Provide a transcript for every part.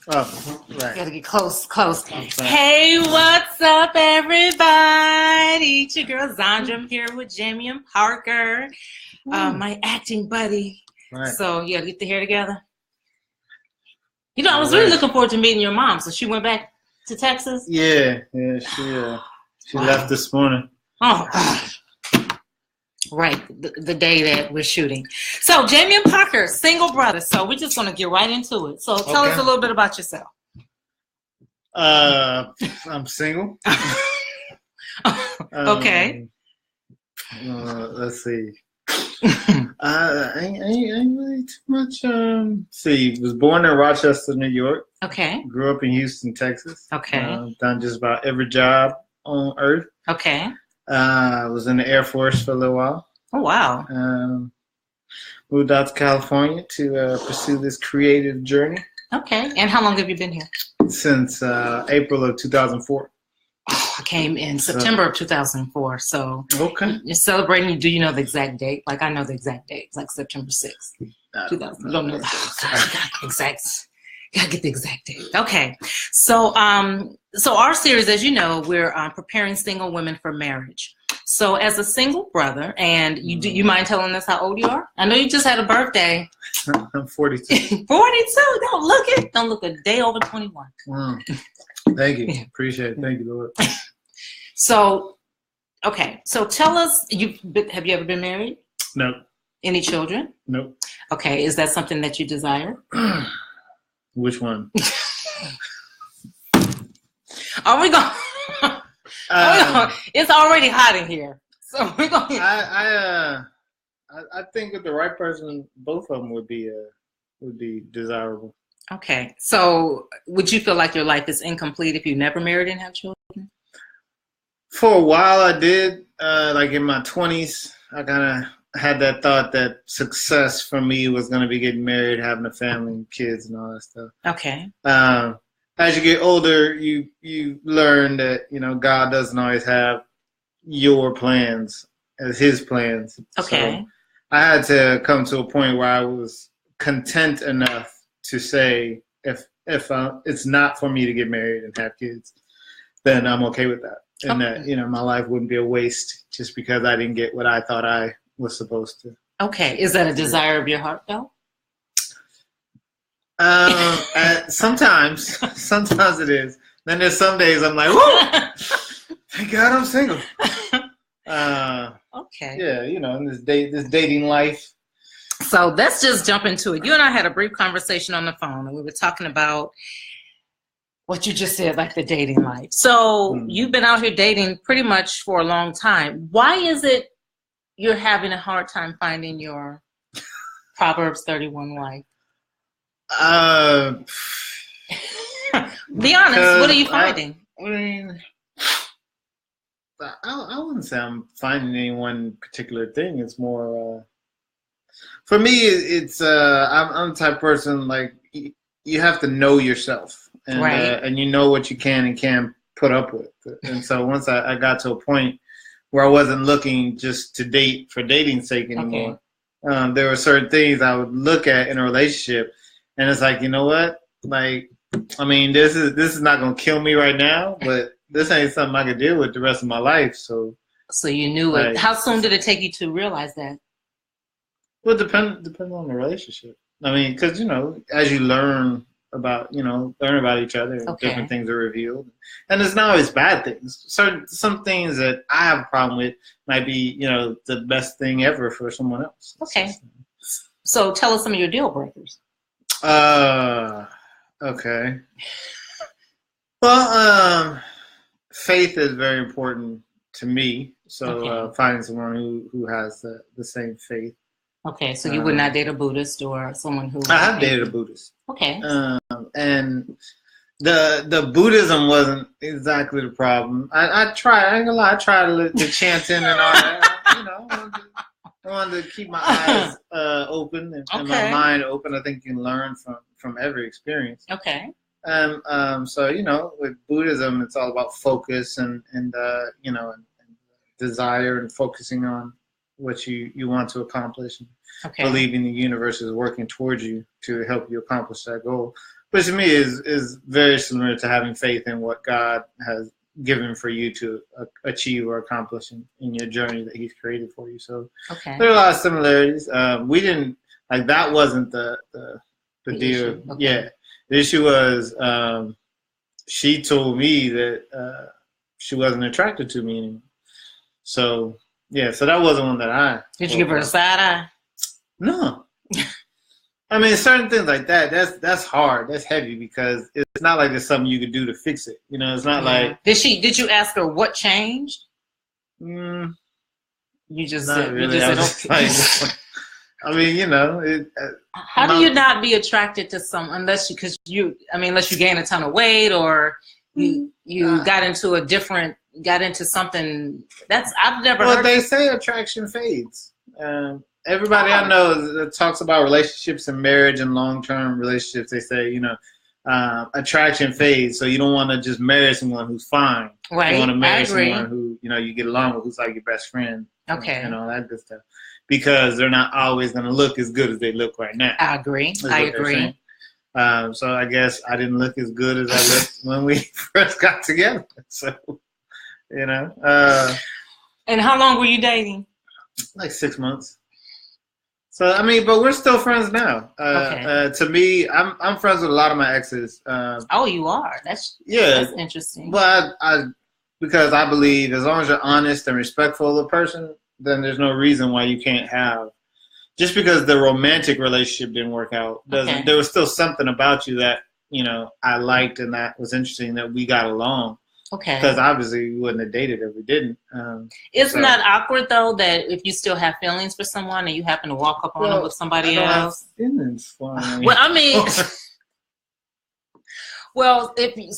Oh, right. Gotta get close. Hey, what's up, everybody? It's your girl Zondra. I'm here with Jaimyon Parker, my acting buddy. Right. So you gotta get the hair together. You know, I was really looking forward to meeting your mom. So she went back to Texas. Yeah. She left this morning. Oh, right, the day that we're shooting. So Jaimyon Parker, single brother. So we're just gonna get right into it. So tell us a little bit about yourself. I'm single. Okay. Let's see. Ain't really too much. See, was born in Rochester, New York. Okay. Grew up in Houston, Texas. Okay. Done just about every job on earth. Okay. Was in the Air Force for a little while. Oh, wow. Moved out to California to pursue this creative journey. Okay. And how long have you been here? Since April of 2004. Oh, I came in September of 2004. So okay. You're celebrating. Do you know the exact date? Like I know the exact date. It's like September 6th. 2000. Don't know. Gotta get the exact date. Okay. So so our series, as you know, we're preparing single women for marriage. So as a single brother, and you mind telling us how old you are? I know you just had a birthday. I'm 42. 42. Don't look a day over 21. Wow. Thank you. Appreciate it. Thank you, Lord. So, okay. So tell us, have you ever been married? No. Any children? Nope. Okay. Is that something that you desire? Which one? Are we going? It's already hot in here, so we're going. I think with the right person, both of them would be desirable. Okay, so would you feel like your life is incomplete if you never married and have children? For a while, I did. Like in my 20s, I kind of had that thought that success for me was going to be getting married, having a family, and kids, and all that stuff. Okay. As you get older, you learn that God doesn't always have your plans as His plans. Okay. So I had to come to a point where I was content enough to say, if it's not for me to get married and have kids, then I'm okay with that, and that my life wouldn't be a waste just because I didn't get what I thought I was supposed to. Okay. Is that a desire of your heart, though? Sometimes it is. Then there's some days I'm like, whoa, thank God I'm single. Okay. Yeah, in this dating life. So let's just jump into it. You and I had a brief conversation on the phone, and we were talking about what you just said, like the dating life. So you've been out here dating pretty much for a long time. Why is it you're having a hard time finding your Proverbs 31 wife? Be honest. What are you finding? I wouldn't say I'm finding any one particular thing. It's more for me. It's I'm the type of person, like, you have to know yourself, and right. And you know what you can and can't put up with. And so once I got to a point where I wasn't looking just to date for dating's sake anymore, there were certain things I would look at in a relationship. And it's like, you know what? Like, I mean, this is not gonna kill me right now, but this ain't something I could deal with the rest of my life. So you knew it. How soon did it take you to realize that? Well, depends on the relationship. I mean, because as you learn about each other, different things are revealed, and it's not always bad things. Some things that I have a problem with might be the best thing ever for someone else. Okay. So tell us some of your deal breakers. Okay. Well, faith is very important to me. So finding someone who has the same faith. Okay, so you would not date a Buddhist or someone who... I have dated a Buddhist. Okay. And the Buddhism wasn't exactly the problem. I tried, I ain't gonna lie, I tried the chanting and all that. I wanted to keep my eyes open and my mind open. I think you can learn from every experience. Okay. So with Buddhism, it's all about focus and desire and focusing on what you want to accomplish. Okay. Believing the universe is working towards you to help you accomplish that goal. Which to me is very similar to having faith in what God has given for you to achieve or accomplish in your journey that He's created for you. So okay. there are a lot of similarities. We didn't like that. Wasn't the deal. Okay. Yeah, the issue was she told me that she wasn't attracted to me anymore. So yeah, so that wasn't one that I. Did you give her a side eye? No. I mean, certain things like that's hard. That's heavy because it's not like there's something you could do to fix it. You know, it's not like. Did you ask her what changed? You just not said, really. You just said, okay. I mean, you know. How do you not be attracted to someone unless you gain a ton of weight or you got into something that's I've never heard. Well, they say attraction fades. Everybody I know that talks about relationships and marriage and long-term relationships, they say, you know, attraction fades. So you don't want to just marry someone who's fine. Right. You want to marry someone who, you know, you get along with, who's like your best friend. Okay. And all that good stuff. Because they're not always going to look as good as they look right now. I agree. So I guess I didn't look as good as I looked when we first got together. So, you know. And how long were you dating? Like 6 months. So I mean, but we're still friends now. To me, I'm friends with a lot of my exes. Oh, you are. That's interesting. Well, because I believe as long as you're honest and respectful of the person, then there's no reason why you can't have. Just because the romantic relationship didn't work out, there was still something about you that you know I liked and that was interesting that we got along. Okay. Because obviously we wouldn't have dated if we didn't. Isn't that awkward though? That if you still have feelings for someone and you happen to walk up on them with somebody else. Have feelings for me. Well, I mean,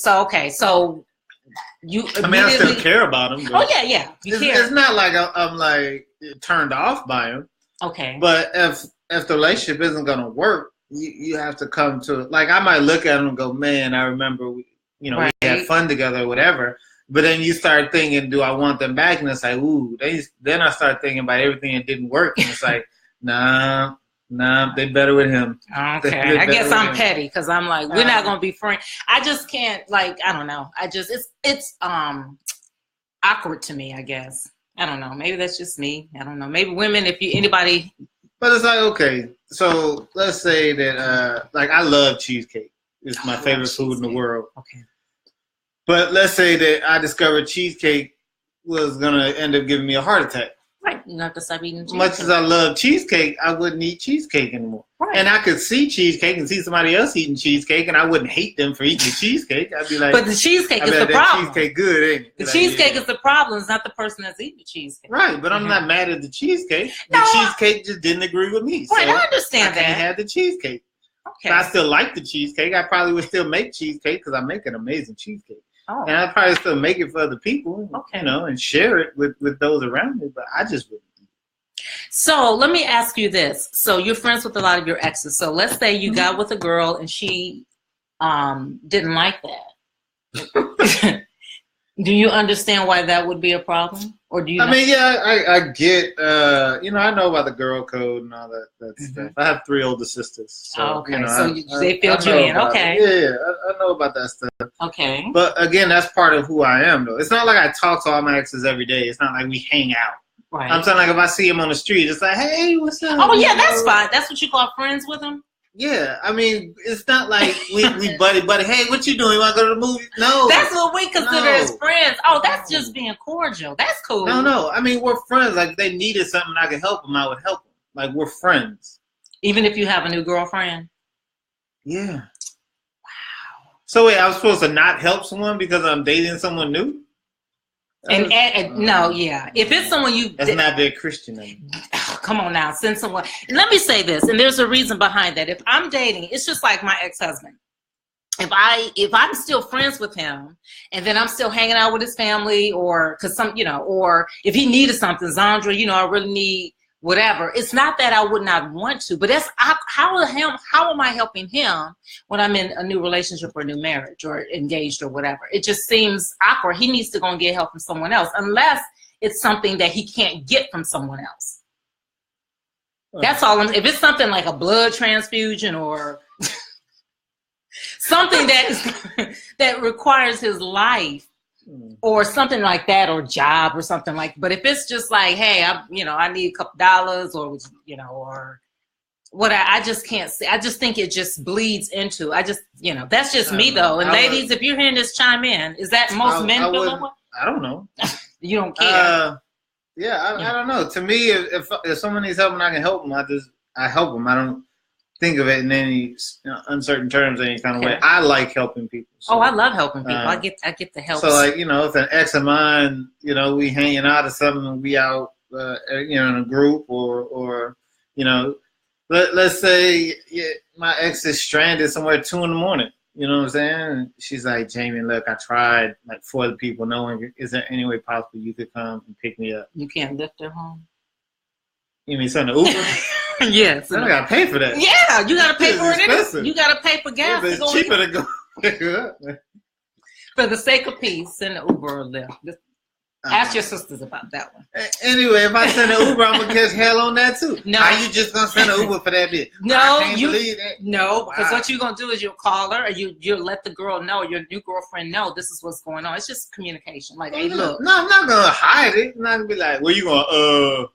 so you. I mean, I still care about them. Oh yeah. It's not like I'm like turned off by them. Okay. But if the relationship isn't gonna work, you have to come to it. Like I might look at them and go, man, I remember we had fun together or whatever. But then you start thinking, do I want them back? And it's like, ooh. Then I start thinking about everything that didn't work. And it's like, nah, they better with him. Okay. I guess I'm petty because I'm like, we're not going to be friends. I just can't, like, I don't know. It's awkward to me, I guess. I don't know. Maybe that's just me. I don't know. Maybe women, anybody. But it's like, okay. So let's say that, like, I love cheesecake. It's my favorite food in the world. Okay. But let's say that I discovered cheesecake was going to end up giving me a heart attack. Right. You have to stop eating cheesecake. Much as I love cheesecake, I wouldn't eat cheesecake anymore. Right. And I could see cheesecake and see somebody else eating cheesecake, and I wouldn't hate them for eating cheesecake. I'd be like, but the cheesecake is the problem. Cheesecake good, ain't it? The cheesecake is the problem. It's not the person that's eating the cheesecake. Right, but I'm not mad at the cheesecake. The cheesecake just didn't agree with me. Right, so I understand that. I had the cheesecake. Okay. So I still like the cheesecake. I probably would still make cheesecake because I make an amazing cheesecake. Oh. And I'd probably still make it for other people, you know, and share it with those around me. But I just wouldn't. So let me ask you this. So you're friends with a lot of your exes. So let's say you got with a girl and she didn't like that. Do you understand why that would be a problem? Or do you I mean, yeah, I get, you know, I know about the girl code and all that stuff. I have 3 older sisters. So, you know, they filled you in. Okay. Yeah, I know about that stuff. Okay. But again, that's part of who I am, though. It's not like I talk to all my exes every day. It's not like we hang out. Right. I'm saying like if I see him on the street, it's like, hey, what's up? Oh, yeah, that's fine. That's what you call friends with him? Yeah, I mean, it's not like we buddy. Hey, what you doing? You want to go to the movie? No. That's what we consider as friends. Oh, that's just being cordial. That's cool. No. I mean, we're friends. Like, if they needed something I could help them, I would help them. Like, we're friends. Even if you have a new girlfriend? Yeah. Wow. So wait, I was supposed to not help someone because I'm dating someone new? No, yeah. If it's someone that's not very Christian. Come on now, send someone. Let me say this, and there's a reason behind that. If I'm dating, it's just like my ex-husband. If I'm still friends with him, and then I'm still hanging out with his family, or or if he needed something, Zondra, I really need whatever. It's not that I would not want to, but that's how am I helping him when I'm in a new relationship or a new marriage or engaged or whatever? It just seems awkward. He needs to go and get help from someone else, unless it's something that he can't get from someone else. That's all. If it's something like a blood transfusion or something that requires his life, or something like that, or job or something like. But if it's just like, hey, I need a couple dollars, or or what, I just can't see. I just think it just bleeds into. That's just me though. And ladies, if you're hearing this, chime in. Is that most men feel that way? I don't know. You don't care. I don't know. To me, if someone needs help and I can help them, I help them. I don't think of it in any uncertain terms, any kind of way. I like helping people. So, I love helping people. I get the help. So like, if an ex of mine, we hanging out or something, we out, in a group or let's say my ex is stranded somewhere at 2 a.m. You know what I'm saying? And she's like, Jaimyon, look, I tried like 4 other people. Is there any way possible you could come and pick me up? You can't lift her home. You mean send an Uber? Yes. I gotta pay for that. Yeah, you gotta pay for it. You gotta pay for gas. Yeah, it's cheaper to go pick her up. For the sake of peace, send an Uber or Lyft. Ask your sisters about that one. Anyway, if I send an Uber, I'm gonna catch hell on that too. No, how you just gonna send an Uber for that bitch? No, No, because what you're gonna do is you'll call her, or you let the girl know, your new girlfriend know this is what's going on. It's just communication. Like, hey, look. No, I'm not gonna hide it. I'm not gonna be like, where you going?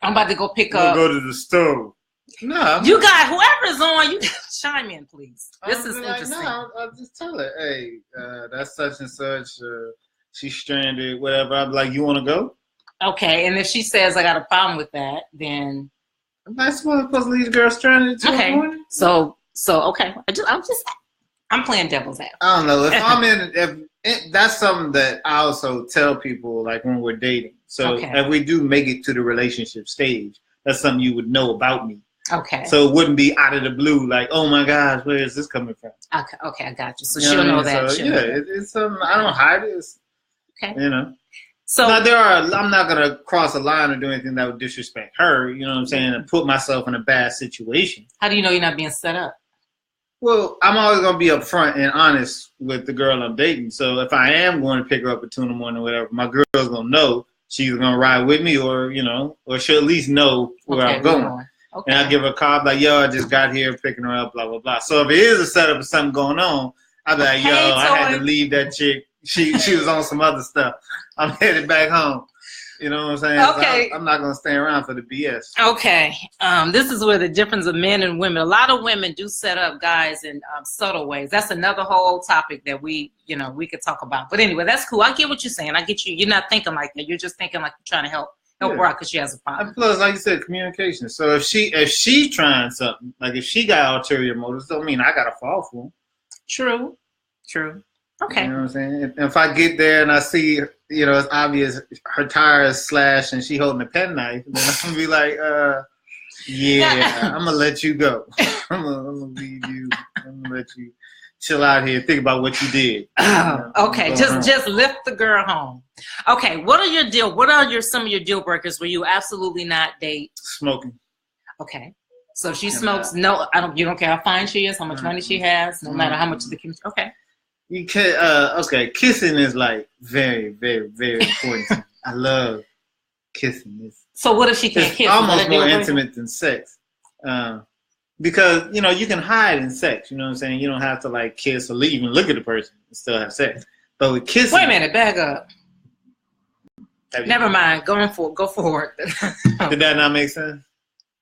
I'm about to go pick up. Go to the store. No, you got whoever's on. You chime in, please. This is interesting. I'll just tell her, hey, that's such and such. She's stranded, whatever. I'm like, you want to go? Okay, and if she says I got a problem with that, then I'm not supposed to leave girls stranded at 2 in the morning. So okay. I'm playing devil's advocate. I don't know if that's something that I also tell people, like when we're dating. So if we do make it to the relationship stage, that's something you would know about me. Okay. So it wouldn't be out of the blue, like, oh my gosh, where is this coming from? Okay, I got you. So she'll know that. So, it's something I don't hide it. Okay. So now I'm not gonna cross a line or do anything that would disrespect her. You know what I'm saying? And put myself in a bad situation. How do you know you're not being set up? Well, I'm always gonna be upfront and honest with the girl I'm dating. So if I am going to pick her up at 2 a.m. or whatever, my girl's gonna know she's gonna ride with me, or she'll at least know where I'm going. Okay. And I'll give her a call, like, yo, I just got here picking her up, blah blah blah. So if it is a setup of something going on, I'll be like, yo, I had to leave that chick. She was on some other stuff. I'm headed back home. You know what I'm saying? Okay. So I'm not going to stay around for the BS. Okay. This is where the difference of men and women. A lot of women do set up guys in subtle ways. That's another whole topic that we could talk about. But anyway, that's cool. I get what you're saying. I get you. You're not thinking like that. You're just thinking like you're trying to help her out because she has a problem. And plus, like you said, communication. So if she trying something, like if she got ulterior motives, don't mean I got to fall for them. True. Okay. You know what I'm saying? If I get there and I see, it's obvious her tire is slashed and she holding a penknife, then I'm gonna be like, I'm gonna let you go. I'm gonna leave you. I'm gonna let you chill out here, think about what you did. Okay, just lift the girl home. Okay, what are some of your deal breakers where you absolutely not date? Smoking. Okay. So if she smokes, you don't care how fine she is, how much money she has, no matter how much of the community. Okay. You can kissing is like very, very, very important. I love kissing. So what if she can't kiss? Almost more intimate than sex. Because, you can hide in sex, you know what I'm saying? You don't have to like kiss or even look at the person and still have sex. But with kissing. Wait a minute, back up. Never mind. Go forward. Did that not make sense?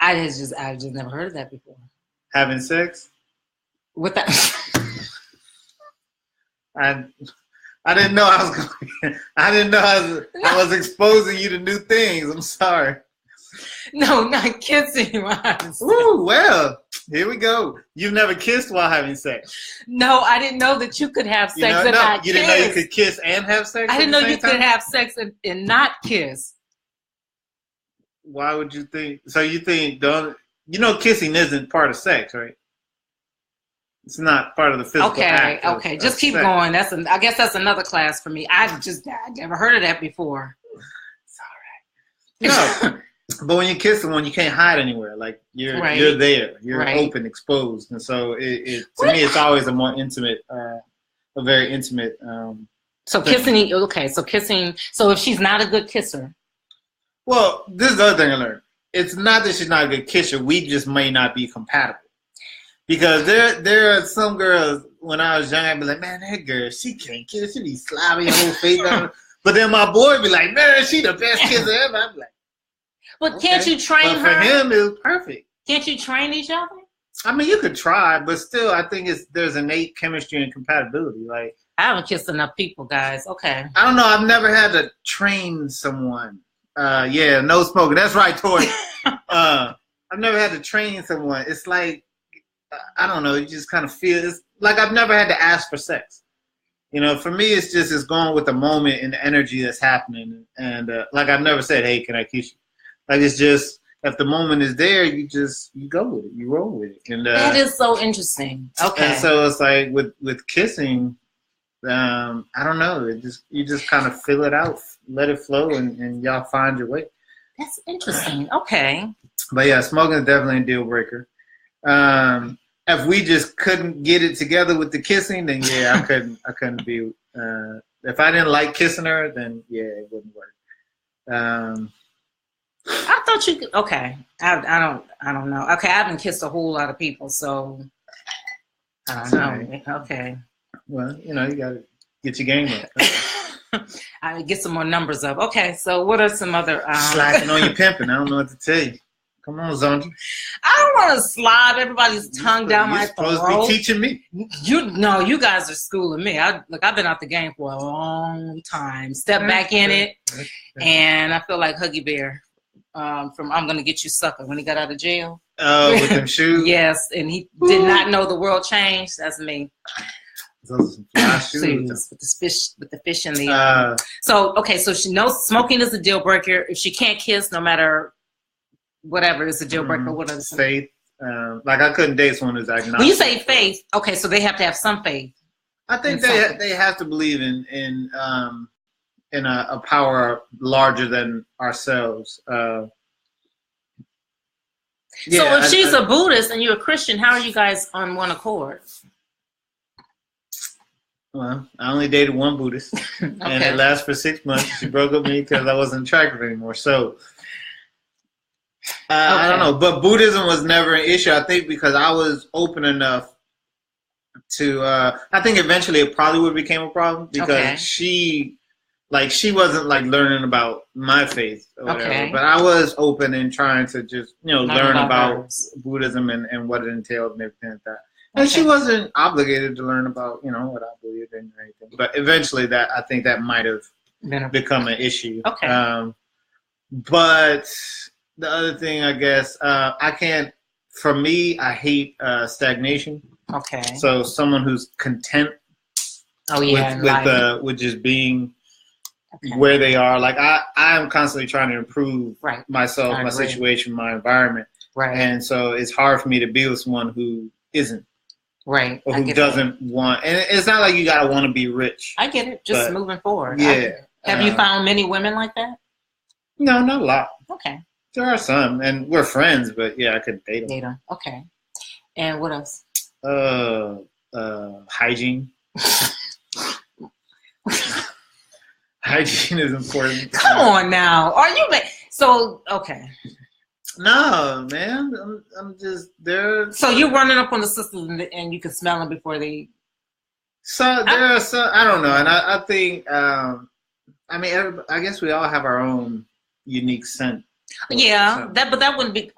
I just never heard of that before. Having sex? With that. I didn't know I was exposing you to new things. I'm sorry. No, not kissing. Ooh, well, here we go. You've never kissed while having sex? No, I didn't know that you could have sex and not kiss. You didn't know you could kiss and have sex? I didn't know you could have sex and not kiss. Why would you think? So you think, kissing isn't part of sex, right? It's not part of the physical act. Okay. Just keep going. I guess that's another class for me. I never heard of that before. It's all right. No, but when you kiss someone, you can't hide anywhere. Like you're there. You're open, exposed, and so to me, it's always a more intimate, a very intimate. So thing. Kissing. So if she's not a good kisser. Well, this is the other thing I learned. it's not that she's not a good kisser. We just may not be compatible. Because there are some girls, when I was young, I'd be like, man, that girl, she can't kiss. She be slobbing her whole face down. But then my boy would be like, man, she the best kisser ever. I'd be like, but okay. Can't you train her? For him, it was perfect. Can't you train each other? I mean, you could try, but still, I think there's innate chemistry and compatibility. Like, I haven't kissed enough people, guys. Okay. I don't know. I've never had to train someone. Yeah, no smoking. That's right, Tori. I've never had to train someone. It's like, I don't know. You just kind of feel. It's like I've never had to ask for sex. You know, for me, it's going with the moment and the energy that's happening. And like I've never said, hey, can I kiss you? Like, it's just, if the moment is there, you go with it. You roll with it. And that is so interesting. Okay. And so it's like with kissing, I don't know. You just kind of feel it out, let it flow, and y'all find your way. That's interesting. Okay. But yeah, smoking is definitely a deal breaker. If we just couldn't get it together with the kissing, then yeah, I couldn't be. If I didn't like kissing her, then yeah, it wouldn't work. I thought you could. Okay, I don't know. Okay, I haven't kissed a whole lot of people, so I don't know. Right. Okay. Well, you gotta get your game up. I get some more numbers up. Okay, so what are some other slacking on your pimping? I don't know what to tell you. Come on, Zondra. I don't want to slob everybody's tongue down my throat. You're supposed to be teaching me. You guys are schooling me. I've been out the game for a long time. Step back in it, and I feel like Huggy Bear from I'm Gonna Get You Sucker when he got out of jail. Oh, with them shoes? Yes, and he did not know the world changed. That's me. Those are some shoes. With the fish in the so she knows smoking is a deal breaker. If she can't kiss, no matter whatever, is a deal breaker. What are faith? Like I couldn't date someone who's agnostic. When you say faith, okay, so they have to have some faith. I think they have to believe in a power larger than ourselves. So if she's a Buddhist and you're a Christian, how are you guys on one accord? Well, I only dated one Buddhist, okay. And it lasted for 6 months. She broke up with me because I wasn't attractive anymore. So I don't know, but Buddhism was never an issue. I think because I was open enough to. I think eventually it probably would have became a problem because she wasn't like learning about my faith or whatever. But I was open and trying to just learn about Buddhism and what it entailed and everything like that. And she wasn't obligated to learn about, what I believed in or anything. But eventually I think that might have become an issue. Okay. But the other thing, I guess, for me, I hate stagnation. Okay. So someone who's content with just being where they are. Like I am constantly trying to improve myself, my situation, my environment. Right. And so it's hard for me to be with someone who isn't. Right. Or who doesn't want, and it's not like you gotta want to be rich. I get it. Just moving forward. Yeah. Have you found many women like that? No, not a lot. Okay. There are some, and we're friends, but yeah, I couldn't date them. Okay. And what else? Hygiene. Hygiene is important. Come on now. Are you so okay? No, man. I'm just there. So you're running up on the sisters and you can smell them before they. So there are some. I don't know, and I think. I mean, I guess we all have our own unique scent. Yeah, but that wouldn't be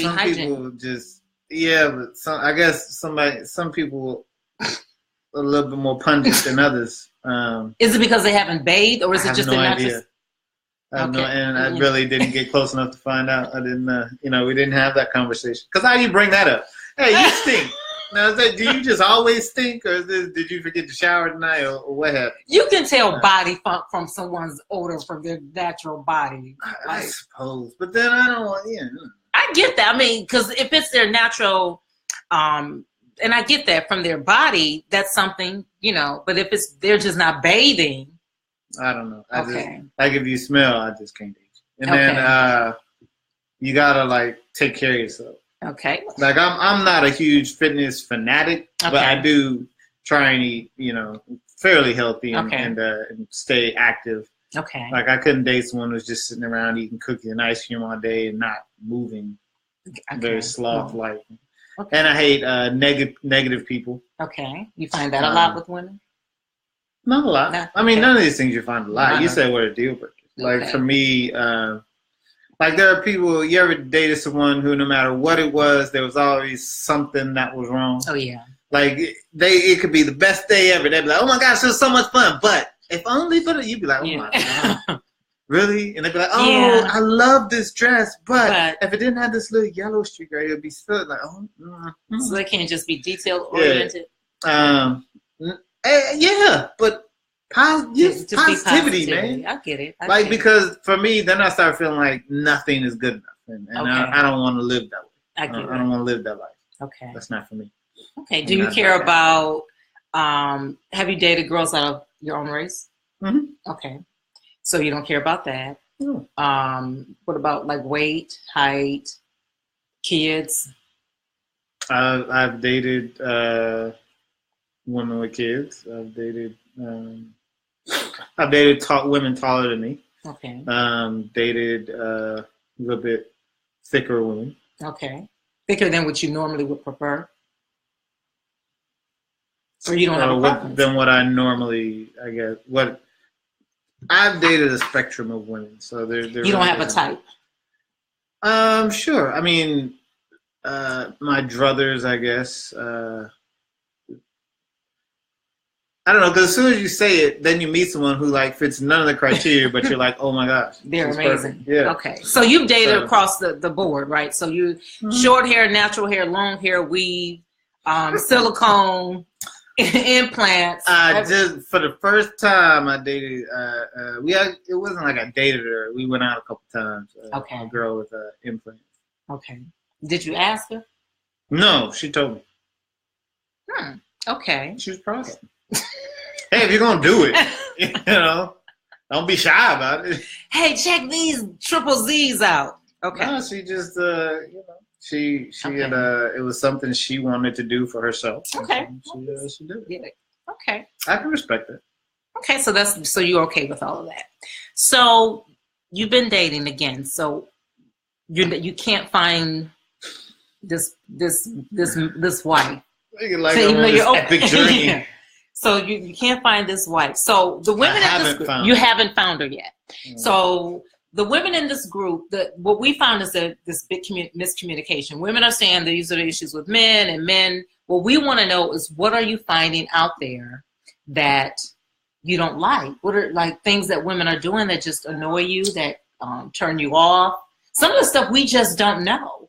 hygiene. People just but I guess some people a little bit more pungent than others. Is it because they haven't bathed, or is it just no natural? Idea. And I really didn't get close enough to find out. I didn't, we didn't have that conversation. Because how do you bring that up? Hey, you stink. Now, do you just always stink, or did you forget to shower tonight, or what happened? You can tell body funk from someone's odor from their natural body. I suppose, but then I don't want. I get that. I mean, because if it's their natural, and I get that from their body, that's something, But if they're just not bathing. I don't know. Like if you smell, I just can't date you. And then you gotta take care of yourself. Okay. Like I'm not a huge fitness fanatic, but I do try and eat, fairly healthy and stay active. Okay. Like I couldn't date someone who's just sitting around eating cookies and ice cream all day and not moving. Okay. Very sloth-like. Okay. And I hate negative people. Okay. You find that a lot with women? Not a lot. I mean, none of these things you find a lot. You said what a deal breaker. Like for me, like there are people, you ever dated someone who no matter what it was, there was always something that was wrong. Oh yeah. Like it could be the best day ever. They'd be like, oh my gosh, it was so much fun. But if only for you'd be like, oh my God. Really? And they'd be like, oh, I love this dress, but if it didn't have this little yellow streak, right, it'd be still like, oh. So they can't just be detail oriented. Yeah, but positivity, man. I get it. Because for me, then I start feeling like nothing is good enough, and I don't want to live that way. I don't want to live that life. Okay, that's not for me. Okay. Do you care about? Have you dated girls out of your own race? Mm-hmm. Okay. So you don't care about that. What about like weight, height, kids? I've dated women with kids. I've dated women taller than me. Okay. Dated a little bit thicker women. Okay. Thicker than what you normally would prefer? Or you don't have a preference? Than what I normally, I guess. What I've dated a spectrum of women, so they're you don't have a type. Sure. I mean, my druthers, I guess. I don't know, because as soon as you say it, then you meet someone who like fits none of the criteria, but you're like, oh my gosh, they're amazing. Perfect. Yeah. Okay. So you've dated across the board, right? So you short hair, natural hair, long hair, weave, silicone. Implants. Just for the first time I dated. It wasn't like I dated her. We went out a couple times. Okay. A girl with implants. Okay. Did you ask her? No, she told me. Okay. She was proud of me. Hey, if you're gonna do it, don't be shy about it. Hey, check these triple Z's out. Okay. No, she just She had it was something she wanted to do for herself. Okay. She did it. Yeah. Okay. I can respect it. Okay, so you're okay with all of that. So you've been dating again. So you can't find this wife. Like so you're epic journey. Yeah. So you can't find this wife. So the women in this group, you haven't found her yet. So the women in this group, what we found is that this big miscommunication. Women are saying these are the issues with men, and men, what we want to know is what are you finding out there that you don't like? What are like things that women are doing that just annoy you, that turn you off? Some of the stuff we just don't know.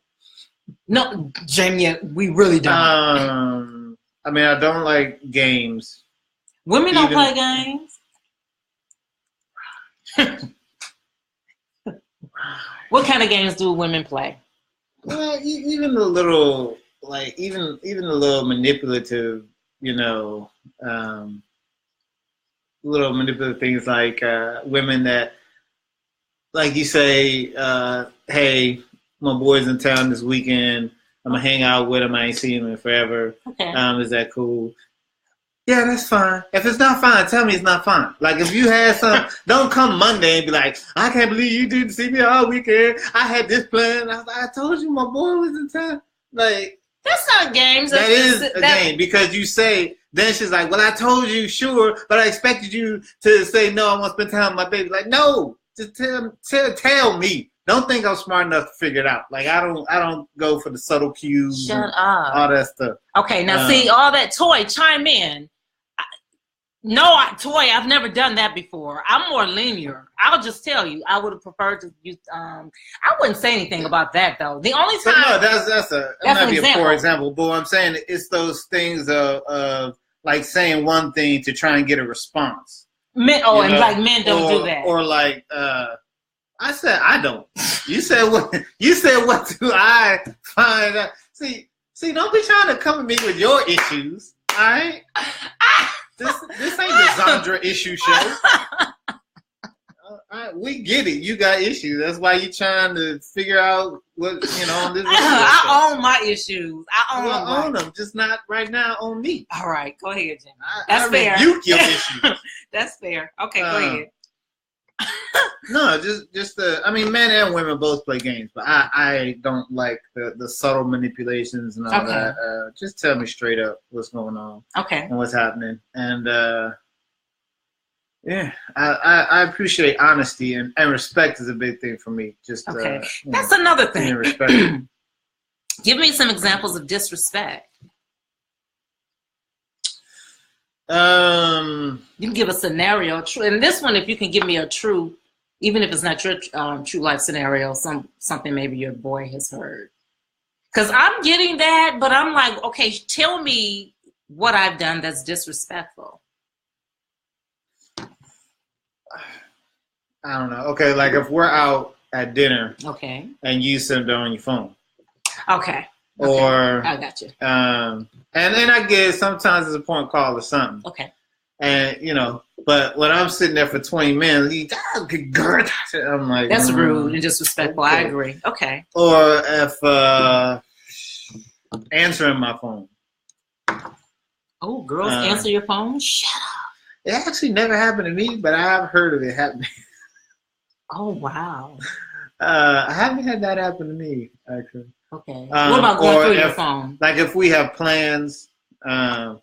No, Jaimyon, we really don't. I mean, I don't like games. Women don't play games. What kind of games do women play? Well, even the little, like even the little manipulative, little manipulative things like women that, like you say, hey, my boy's in town this weekend. I'm gonna hang out with him. I ain't seen him in forever. Okay. Is that cool? Yeah, that's fine. If it's not fine, tell me it's not fine. Like, if you had some, don't come Monday and be like, I can't believe you didn't see me all weekend. I had this plan. I told you my boy was in town. Like, that's not games. That is a game, because you say, then she's like, well, I told you, sure, but I expected you to say, no, I want to spend time with my baby. Like, no, just tell me. Don't think I'm smart enough to figure it out. Like, I don't go for the subtle cues. Shut up. All that stuff. Okay, now see, all that toy, chime in. Toy, I've never done that before. I'm more linear. I'll just tell you, I would have preferred to use, I wouldn't say anything about that, though. The only time. No, that might be a poor example. But what I'm saying, it's those things of like saying one thing to try and get a response. Men don't do that. Or like, I said I don't. You said what? You said what do I find out? See, don't be trying to come at me with your issues. All right. This ain't the Zondra issue show. We get it. You got issues. That's why you're trying to figure out what on this. I own my issues. I own them, just not right now on me. All right, go ahead, Jimmy. That's fair. Rebuke your issues. That's fair. Okay, go ahead. No, just I mean, men and women both play games, but I don't like the subtle manipulations and all that. Just tell me straight up what's going on. Okay. And what's happening. And yeah, I appreciate honesty and respect is a big thing for me. Just okay. That's another thing. Respect. Give me some examples of disrespect. You can give a scenario, and this one, if you can give me a true, even if it's not your true life scenario, something maybe your boy has heard. Because I'm getting that, but I'm like, okay, tell me what I've done that's disrespectful. I don't know. Okay, like if we're out at dinner, okay, and you sit there on your phone, okay. Or I got you. And then I guess sometimes it's a point call or something. Okay. And but when I'm sitting there for 20 minutes, I'm like, that's rude and disrespectful. Okay. I agree. Okay. Or if answering my phone. Oh, girls answer your phone? Shut up. It actually never happened to me, but I have heard of it happening. Oh wow. I haven't had that happen to me actually. Okay. What about going through your phone? Like if we have plans, I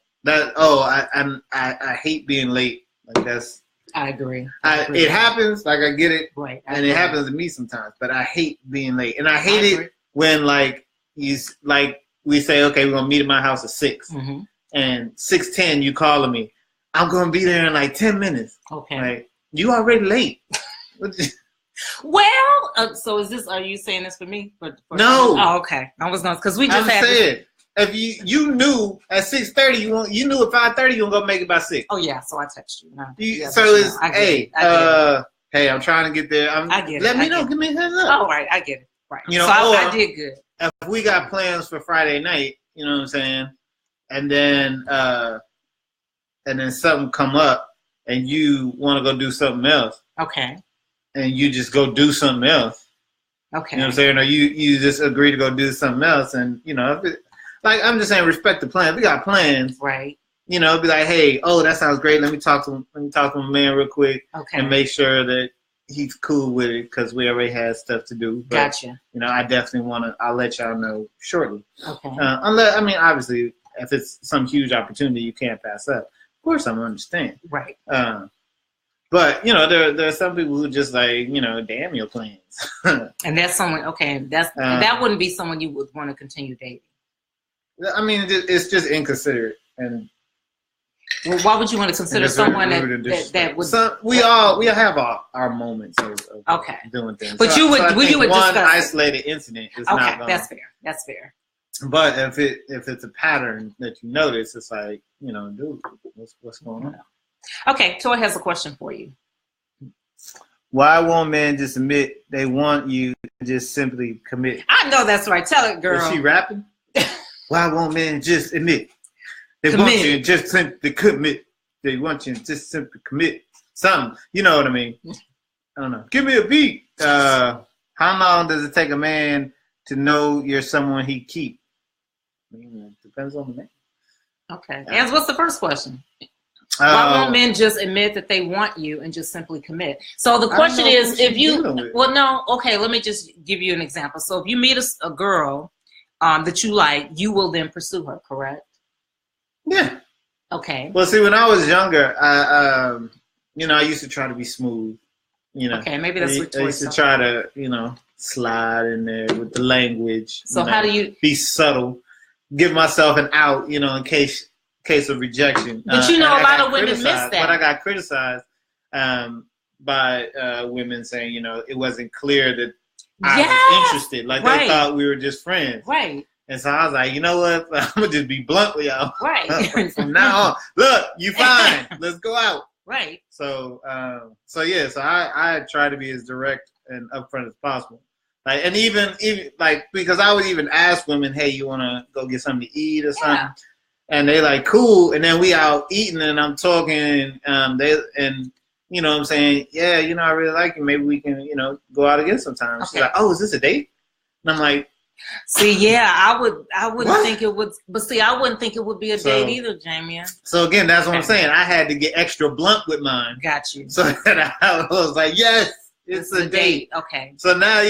hate being late. Like that's. I agree. It happens. Like I get it. Right. And it happens to me sometimes, but I hate being late, and I hate it when like we say, okay, we're gonna meet at my house at 6, and 6:10 you calling me. I'm gonna be there in like 10 minutes. Okay. Like you already late. Well, so is this? Are you saying this for me? No. Oh, okay. I was gonna because we just had. Saying, if you knew at 6:30, you knew at 5:30 you were gonna make it by 6. Oh yeah, so I text you. No. So it's hey, hey, I'm trying to get there. I get it. Let me know. Give me a heads up. Oh right, I get it. Right. So I did good. If we got plans for Friday night, you know what I'm saying, and then something come up and you want to go do something else. Okay. And you just go do something else. Okay. You know what I'm saying? Or you just agree to go do something else. And, like I'm just saying, respect the plan. If we got plans. Right. Be like, hey, that sounds great. Let me talk to my man real quick. Okay. And make sure that he's cool with it because we already had stuff to do. But, gotcha. I definitely I'll let y'all know shortly. Okay. Obviously, if it's some huge opportunity you can't pass up, of course I'm understand. Right. But there are some people who just like damn your plans. And that's someone. Okay, that wouldn't be someone you would want to continue dating. I mean, it's just inconsiderate. And well, why would you want to consider someone that would? We all have our moments of doing things. But you would one discuss isolated incident is not going. That's fair. That's fair. But if it's a pattern that you notice, it's like dude, what's going on? Okay, Toy has a question for you. Why won't men just admit they want you and just simply commit? I know that's right. Tell it, girl. Is she rapping? Why won't men just admit they want you and just simply commit? They want you and just simply commit something. You know what I mean? I don't know. Give me a beat. How long does it take a man to know you're someone he keep? I mean, it depends on the man. Okay. And what's the first question? Why won't men just admit that they want you and just simply commit? So the question is, if you, let me just give you an example. So if you meet a girl that you like, you will then pursue her, correct? Yeah. Okay. Well, see, when I was younger, I used to try to be smooth. Okay, maybe that's what I used to try to, slide in there with the language. So how do you be subtle, give myself an out, in case of rejection. But a lot of women miss that. But I got criticized by women saying, it wasn't clear that I was interested. Like they thought we were just friends. Right. And so I was like, you know what? I'm going to just be blunt with y'all. Right. From now on. Look, you fine. Let's go out. Right. So I try to be as direct and upfront as possible. Like, and even like, because I would even ask women, hey, you want to go get something to eat or something? And they like, cool. And then we out eating and I'm talking and you know what I'm saying? Yeah, I really like you. Maybe we can, go out again sometime. Okay. She's like, oh, is this a date? And I'm like, See, yeah, I wouldn't think it would, but see, I wouldn't think it would be a date either, Jaimyon. So again, that's what I'm saying. I had to get extra blunt with mine. Got you. So that I was like, yes, it's a date. Okay. So now,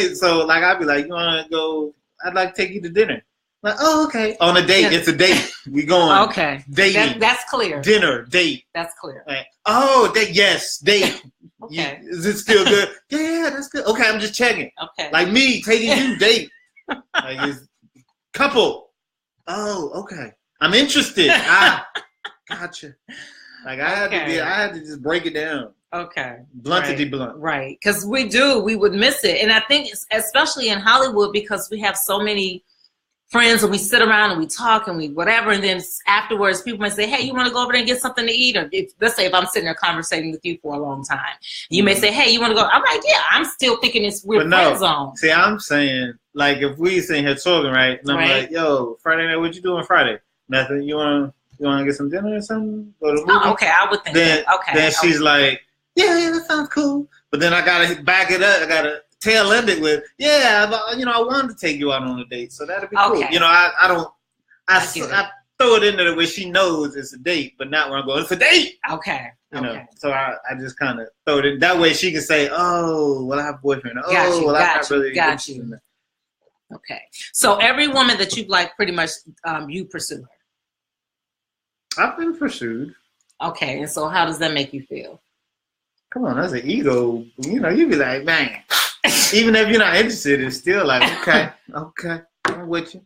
like I'd be like, you want to go? I'd like to take you to dinner. Like, oh, okay. On a date, it's a date. We going. Okay. Dating. That's clear. Dinner, date. That's clear. Like, oh, date. Yes, date. Okay. Is it still good? Yeah, that's good. Okay, I'm just checking. Okay. Like me taking you date. Like it's couple. Oh, okay. I'm interested. Gotcha. Like I had to just break it down. Okay. Bluntity blunt. Right. Because we would miss it. And I think especially in Hollywood, because we have so many friends and we sit around and we talk and we whatever, and then afterwards people might say, hey, you want to go over there and get something to eat? Or let's say if I'm sitting there conversating with you for a long time, you may say, hey, you want to go? I'm like, yeah, I'm still thinking we're friend zone. See, I'm saying, like, if we sitting here talking, right, and I'm like, yo, Friday night, what you doing Friday? Nothing. You want to get some dinner or something? Go to the movie? Oh, okay, I would think that. Okay. Then she's like, yeah, that sounds cool. But then I gotta back it up. I gotta tail end it with, yeah, but, I wanted to take you out on a date, so that'd be cool. I throw it in there where she knows it's a date, but not where I'm going, it's a date. Okay. So I just kind of throw it in. That way she can say, oh, well, I have a boyfriend. Oh, well, I'm not really interested in that. Okay. So every woman that you've liked, pretty much you pursue her. I've been pursued. Okay. And so how does that make you feel? Come on, that's an ego. You be like, man. Even if you're not interested, it's still like, okay, I'm with you.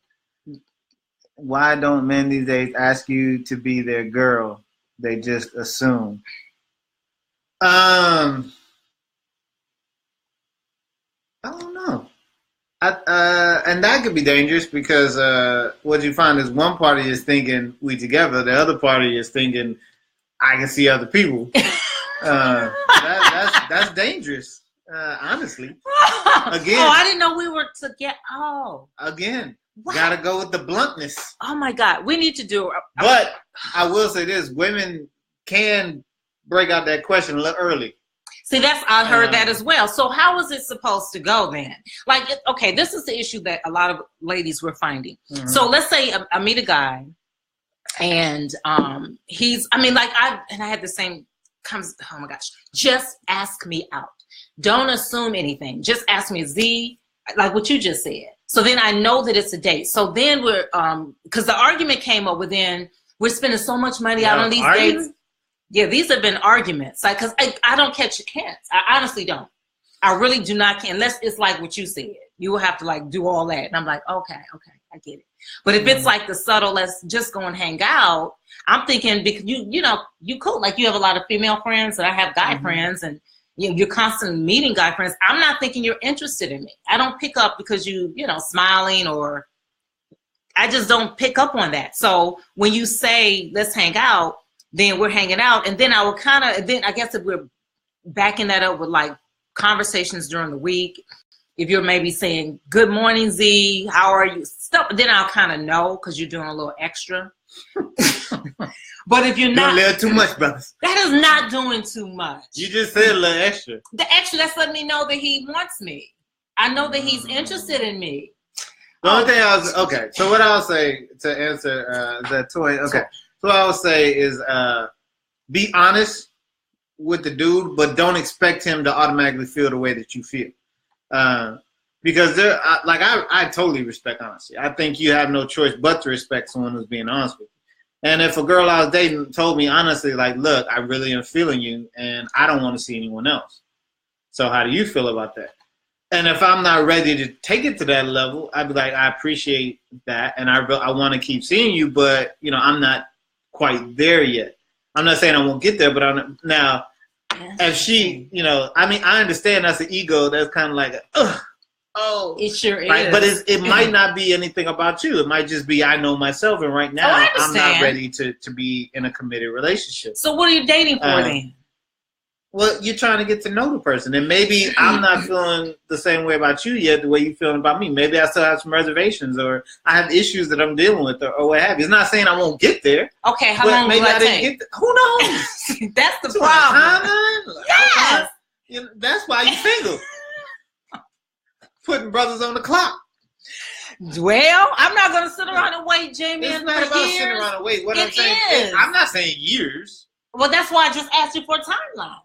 Why don't men these days ask you to be their girl? They just assume. I don't know. And that could be dangerous because what you find is one party is thinking we together, the other party is thinking I can see other people. That's dangerous. Honestly. Again. Oh, I didn't know we were together. Oh. Again. What? Gotta go with the bluntness. Oh my God. We need to do But I will say this, women can break out that question a little early. See, I heard that as well. So how is it supposed to go then? Like, okay, this is the issue that a lot of ladies were finding. Mm-hmm. So let's say I meet a guy and I had the same oh my gosh, just ask me out. Don't assume anything. Just ask me, Z, like what you just said. So then I know that it's a date. So then we're, because the argument came up within, we're spending so much money out on these dates. Yeah, these have been arguments. Like, because I don't catch hints. I honestly don't. I really do not, unless it's like what you said. You will have to like do all that. And I'm like, okay, I get it. But if it's like the subtle, let's just go and hang out, I'm thinking because you cool. Like you have a lot of female friends and I have guy friends and you're constantly meeting guy friends. I'm not thinking you're interested in me. I don't pick up because smiling or I just don't pick up on that. So when you say, let's hang out, then we're hanging out. And then I guess if we're backing that up with like conversations during the week, if you're maybe saying, good morning, Z, how are you? Stuff, then I'll kind of know because you're doing a little extra. But if you're not. Doing a little too much, brothers. That is not doing too much. You just said a little extra. The extra, that's letting me know that he wants me. I know that he's interested in me. The only thing so what I'll say to answer that toy, so what I'll say is be honest with the dude, but don't expect him to automatically feel the way that you feel. Because I totally respect honesty. I think you have no choice but to respect someone who's being honest with you. And if a girl I was dating told me honestly, like, look, I really am feeling you and I don't want to see anyone else. So how do you feel about that? And if I'm not ready to take it to that level, I'd be like, I appreciate that. And I want to keep seeing you, but, I'm not quite there yet. I'm not saying I won't get there, but if she, I understand that's an ego. That's kind of like, it sure is. But it might not be anything about you. It might just be I know myself, and right now I'm not ready to be in a committed relationship. So what are you dating for then? Well, you're trying to get to know the person, and maybe I'm not feeling the same way about you yet, the way you're feeling about me. Maybe I still have some reservations, or I have issues that I'm dealing with, or what have you. It's not saying I won't get there. Okay, how long will I take? Get there. Who knows? That's the problem. Yes. That's why you're single. Putting brothers on the clock. Well, I'm not going to sit around and wait, Jaimyon. It's not about sitting around and wait. What I'm saying is. I'm not saying years. Well, that's why I just asked you for a timeline.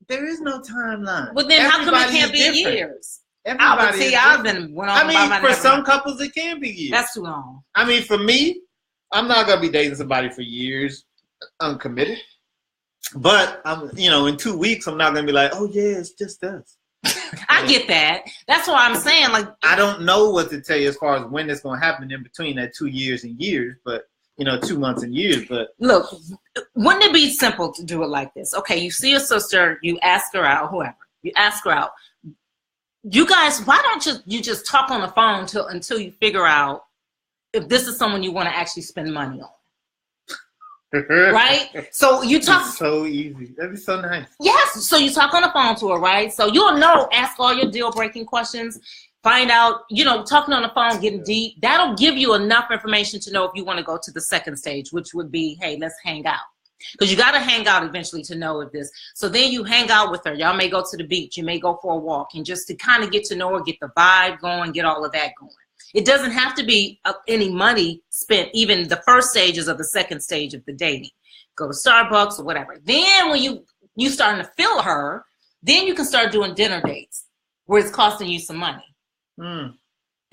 There is no timeline. Well, then how come it can't be years? Everybody for some couples, it can be years. That's too long. I mean, for me, I'm not going to be dating somebody for years, uncommitted. But, in 2 weeks, I'm not going to be like, oh, yeah, it's just us. I get that. That's why I'm saying, like, I don't know what to tell you as far as when it's going to happen in between that 2 years and years, but 2 months and years. But look, wouldn't it be simple to do it like this? Okay, you see your sister, you ask her out, whoever, you ask her out. You guys, why don't you just talk on the phone until you figure out if this is someone you want to actually spend money on? Right? So you talk. It's so easy. That'd be so nice. Yes. So you talk on the phone to her, right? So you'll know, ask all your deal-breaking questions, find out, talking on the phone, getting deep. That'll give you enough information to know if you want to go to the second stage, which would be, hey, let's hang out. Because you got to hang out eventually to know if this. So then you hang out with her. Y'all may go to the beach. You may go for a walk. And just to kind of get to know her, get the vibe going, get all of that going. It doesn't have to be any money spent, even the first stages of the second stage of the dating. Go to Starbucks or whatever. Then when you starting to feel her, then you can start doing dinner dates where it's costing you some money. And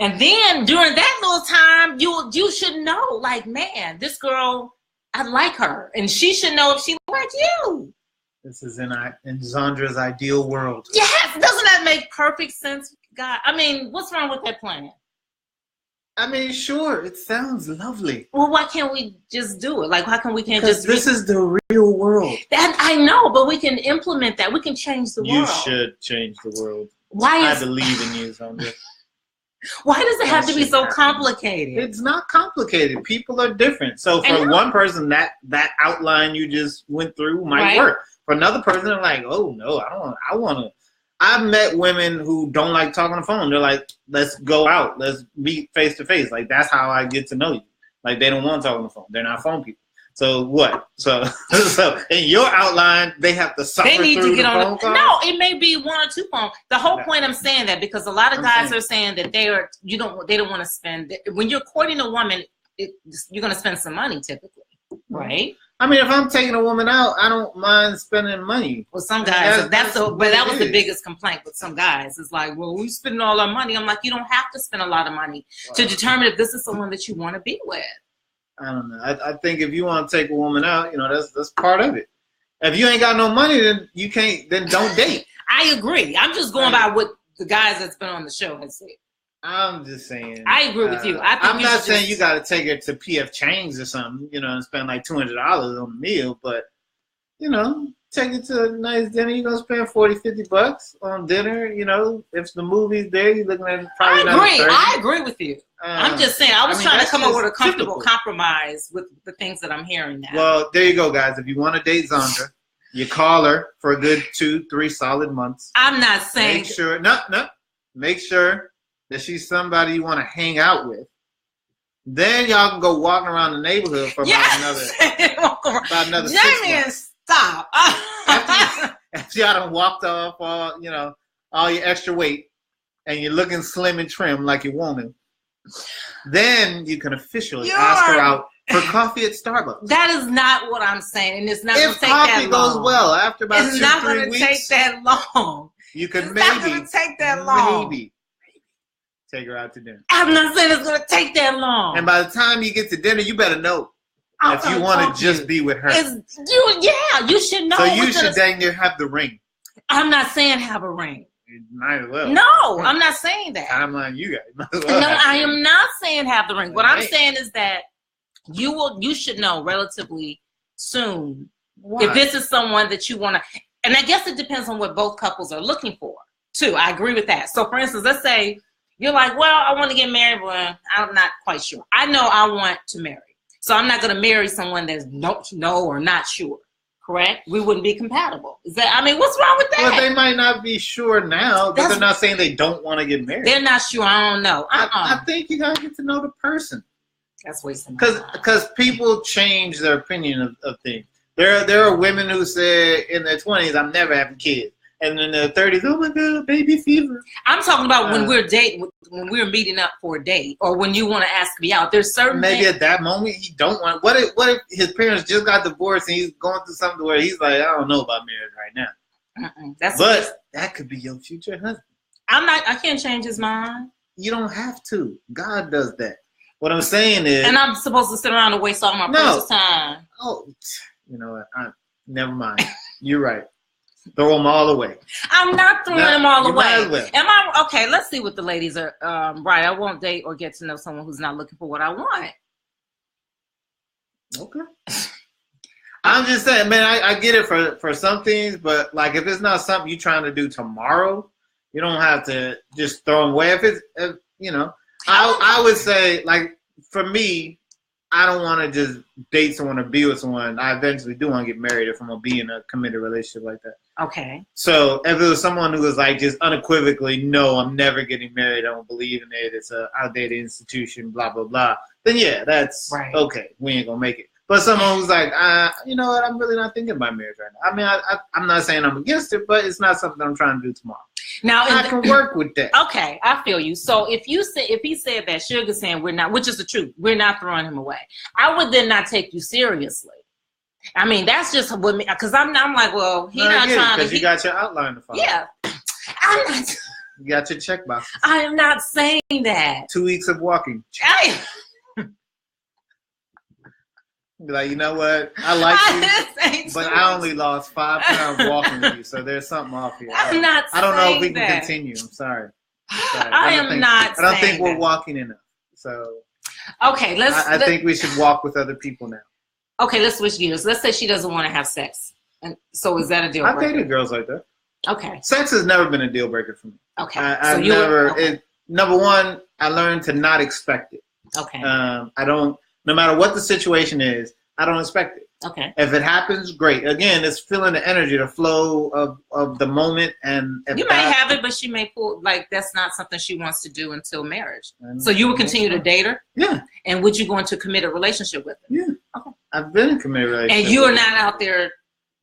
then during that little time, you should know, like, man, this girl, I like her. And she should know if she likes you. This is in Zondra's ideal world. Yes. Doesn't that make perfect sense, God? I mean, what's wrong with that plan? I mean, sure, it sounds lovely. Well, why can't we just do it? Like, how come we can't just? This is the real world. That I know, but we can implement that. We can change the world. You should change the world. I believe in you, Zondra. Why does it have to be so complicated? It's not complicated. People are different. So for one person, that outline you just went through might work. For another person, they're like, oh no, I want to. I've met women who don't like talking on the phone. They're like, let's go out. Let's meet face to face. Like, that's how I get to know you. Like, they don't want to talk on the phone. They're not phone people. So what? So in your outline, they have to suffer through the phone call? No, it may be 1 or 2 phones. The whole point I'm saying that because a lot of guys are saying that they don't want to spend. When you're courting a woman, you're going to spend some money typically, right? I mean, if I'm taking a woman out, I don't mind spending money. Well, some guys, that was the biggest complaint with some guys. It's like, well, we spending all our money. I'm like, you don't have to spend a lot of money to determine if this is someone that you want to be with. I don't know. I think if you want to take a woman out, that's part of it. If you ain't got no money, then you can't. Then don't date. I agree. I'm just going by what the guys that's been on the show has said. I'm just saying. I agree with you. I'm not saying you got to take her to PF Chang's or something, and spend like $200 on a meal, but take it to a nice dinner. You're gonna spend $40-$50 on dinner. If the movie's there, you're looking at probably. I agree with you. I'm just saying. I was trying to come up with a comfortable compromise with the things that I'm hearing now. Well, there you go, guys. If you want to date Zondra, you call her for a good 2-3 solid months. I'm not saying. Make sure. Make sure that she's somebody you want to hang out with. Then y'all can go walking around the neighborhood for about another 6 months. Stop. After y'all done walked off all your extra weight and you're looking slim and trim like your woman, then you can officially ask her out for coffee at Starbucks. That is not what I'm saying, and it's not going to take that long. If coffee goes well after about 2-3 weeks, it's not going to take that long. You could it's not going to take that long. Maybe take her out to dinner. I'm not saying it's going to take that long. And by the time you get to dinner, you better know if you want to just be with her. You should know. So you should dang near have the ring. I'm not saying have a ring. You might as well. No, I'm not saying that. Timeline, you guys. I am not saying have the ring. What I'm saying is that you should know relatively soon if this is someone that you want to. And I guess it depends on what both couples are looking for, too. I agree with that. So, for instance, let's say you're like, well, I want to get married, but I'm not quite sure. I know I want to marry. So I'm not going to marry someone that's no or not sure. Correct? We wouldn't be compatible. What's wrong with that? Well, they might not be sure now, but they're not saying they don't want to get married. They're not sure. I don't know. I think you got to get to know the person. That's wasting my time. Because people change their opinion of things. There are women who say in their 20s, I'm never having kids. and in their 30s, oh my God, baby fever. I'm talking about when we're dating, when we're meeting up for a date, or when you want to ask me out. There's certain maybe at that moment he don't want. What if his parents just got divorced and he's going through something where he's like, I don't know about marriage right now. That could be your future husband. I can't change his mind. You don't have to. God does that. What I'm saying is, and I'm supposed to sit around and waste all my precious time. Oh, you know what? Never mind. You're right. Throw them all away. I'm not throwing them all away. Well. Am I okay? Let's see what the ladies are. Right. I won't date or get to know someone who's not looking for what I want. Okay. I'm just saying, man. I get it for some things, but like if it's not something you're trying to do tomorrow, you don't have to just throw them away. If you know, I would say like for me, I don't want to just date someone or be with someone. I eventually do want to get married if I'm going to be in a committed relationship like that. Okay. So if it was someone who was like just unequivocally, no, I'm never getting married. I don't believe in it. It's an outdated institution, blah, blah, blah. Then, yeah, that's right. Okay. We ain't going to make it. But someone who's like, you know what? I'm really not thinking about marriage right now. I mean, I'm not saying I'm against it, but it's not something I'm trying to do tomorrow. Now I can work with that. Okay, I feel you. So if he said that, Sugar's saying we're not, which is the truth, we're not throwing him away, I would then not take you seriously. I mean, that's just what me, because I'm like, well, he's not trying to. Because you got your outline to follow. Yeah, I'm not. You got your checkbox. I am not saying that. 2 weeks of walking. Be like, you know what? I like you, but I only lost 5 pounds walking with you, so there's something off here. I'm not. I don't know if we can continue. I'm sorry. I don't think we're walking enough. So okay, I think we should walk with other people now. Okay, let's switch gears. Let's say she doesn't want to have sex, and so is that a deal breaker? I've dated girls like that. Okay. Sex has never been a deal breaker for me. Okay. I've never. Okay. Number one, I learned to not expect it. Okay. I don't. No matter what the situation is, I don't expect it. Okay. If it happens, great. Again, it's feeling the energy, the flow of the moment, and you may have it, but she may pull like that's not something she wants to do until marriage. So you would continue to date her? Yeah. And would you go into a committed relationship with her? Yeah. Okay. I've been in a committed relationship. And you are not out there.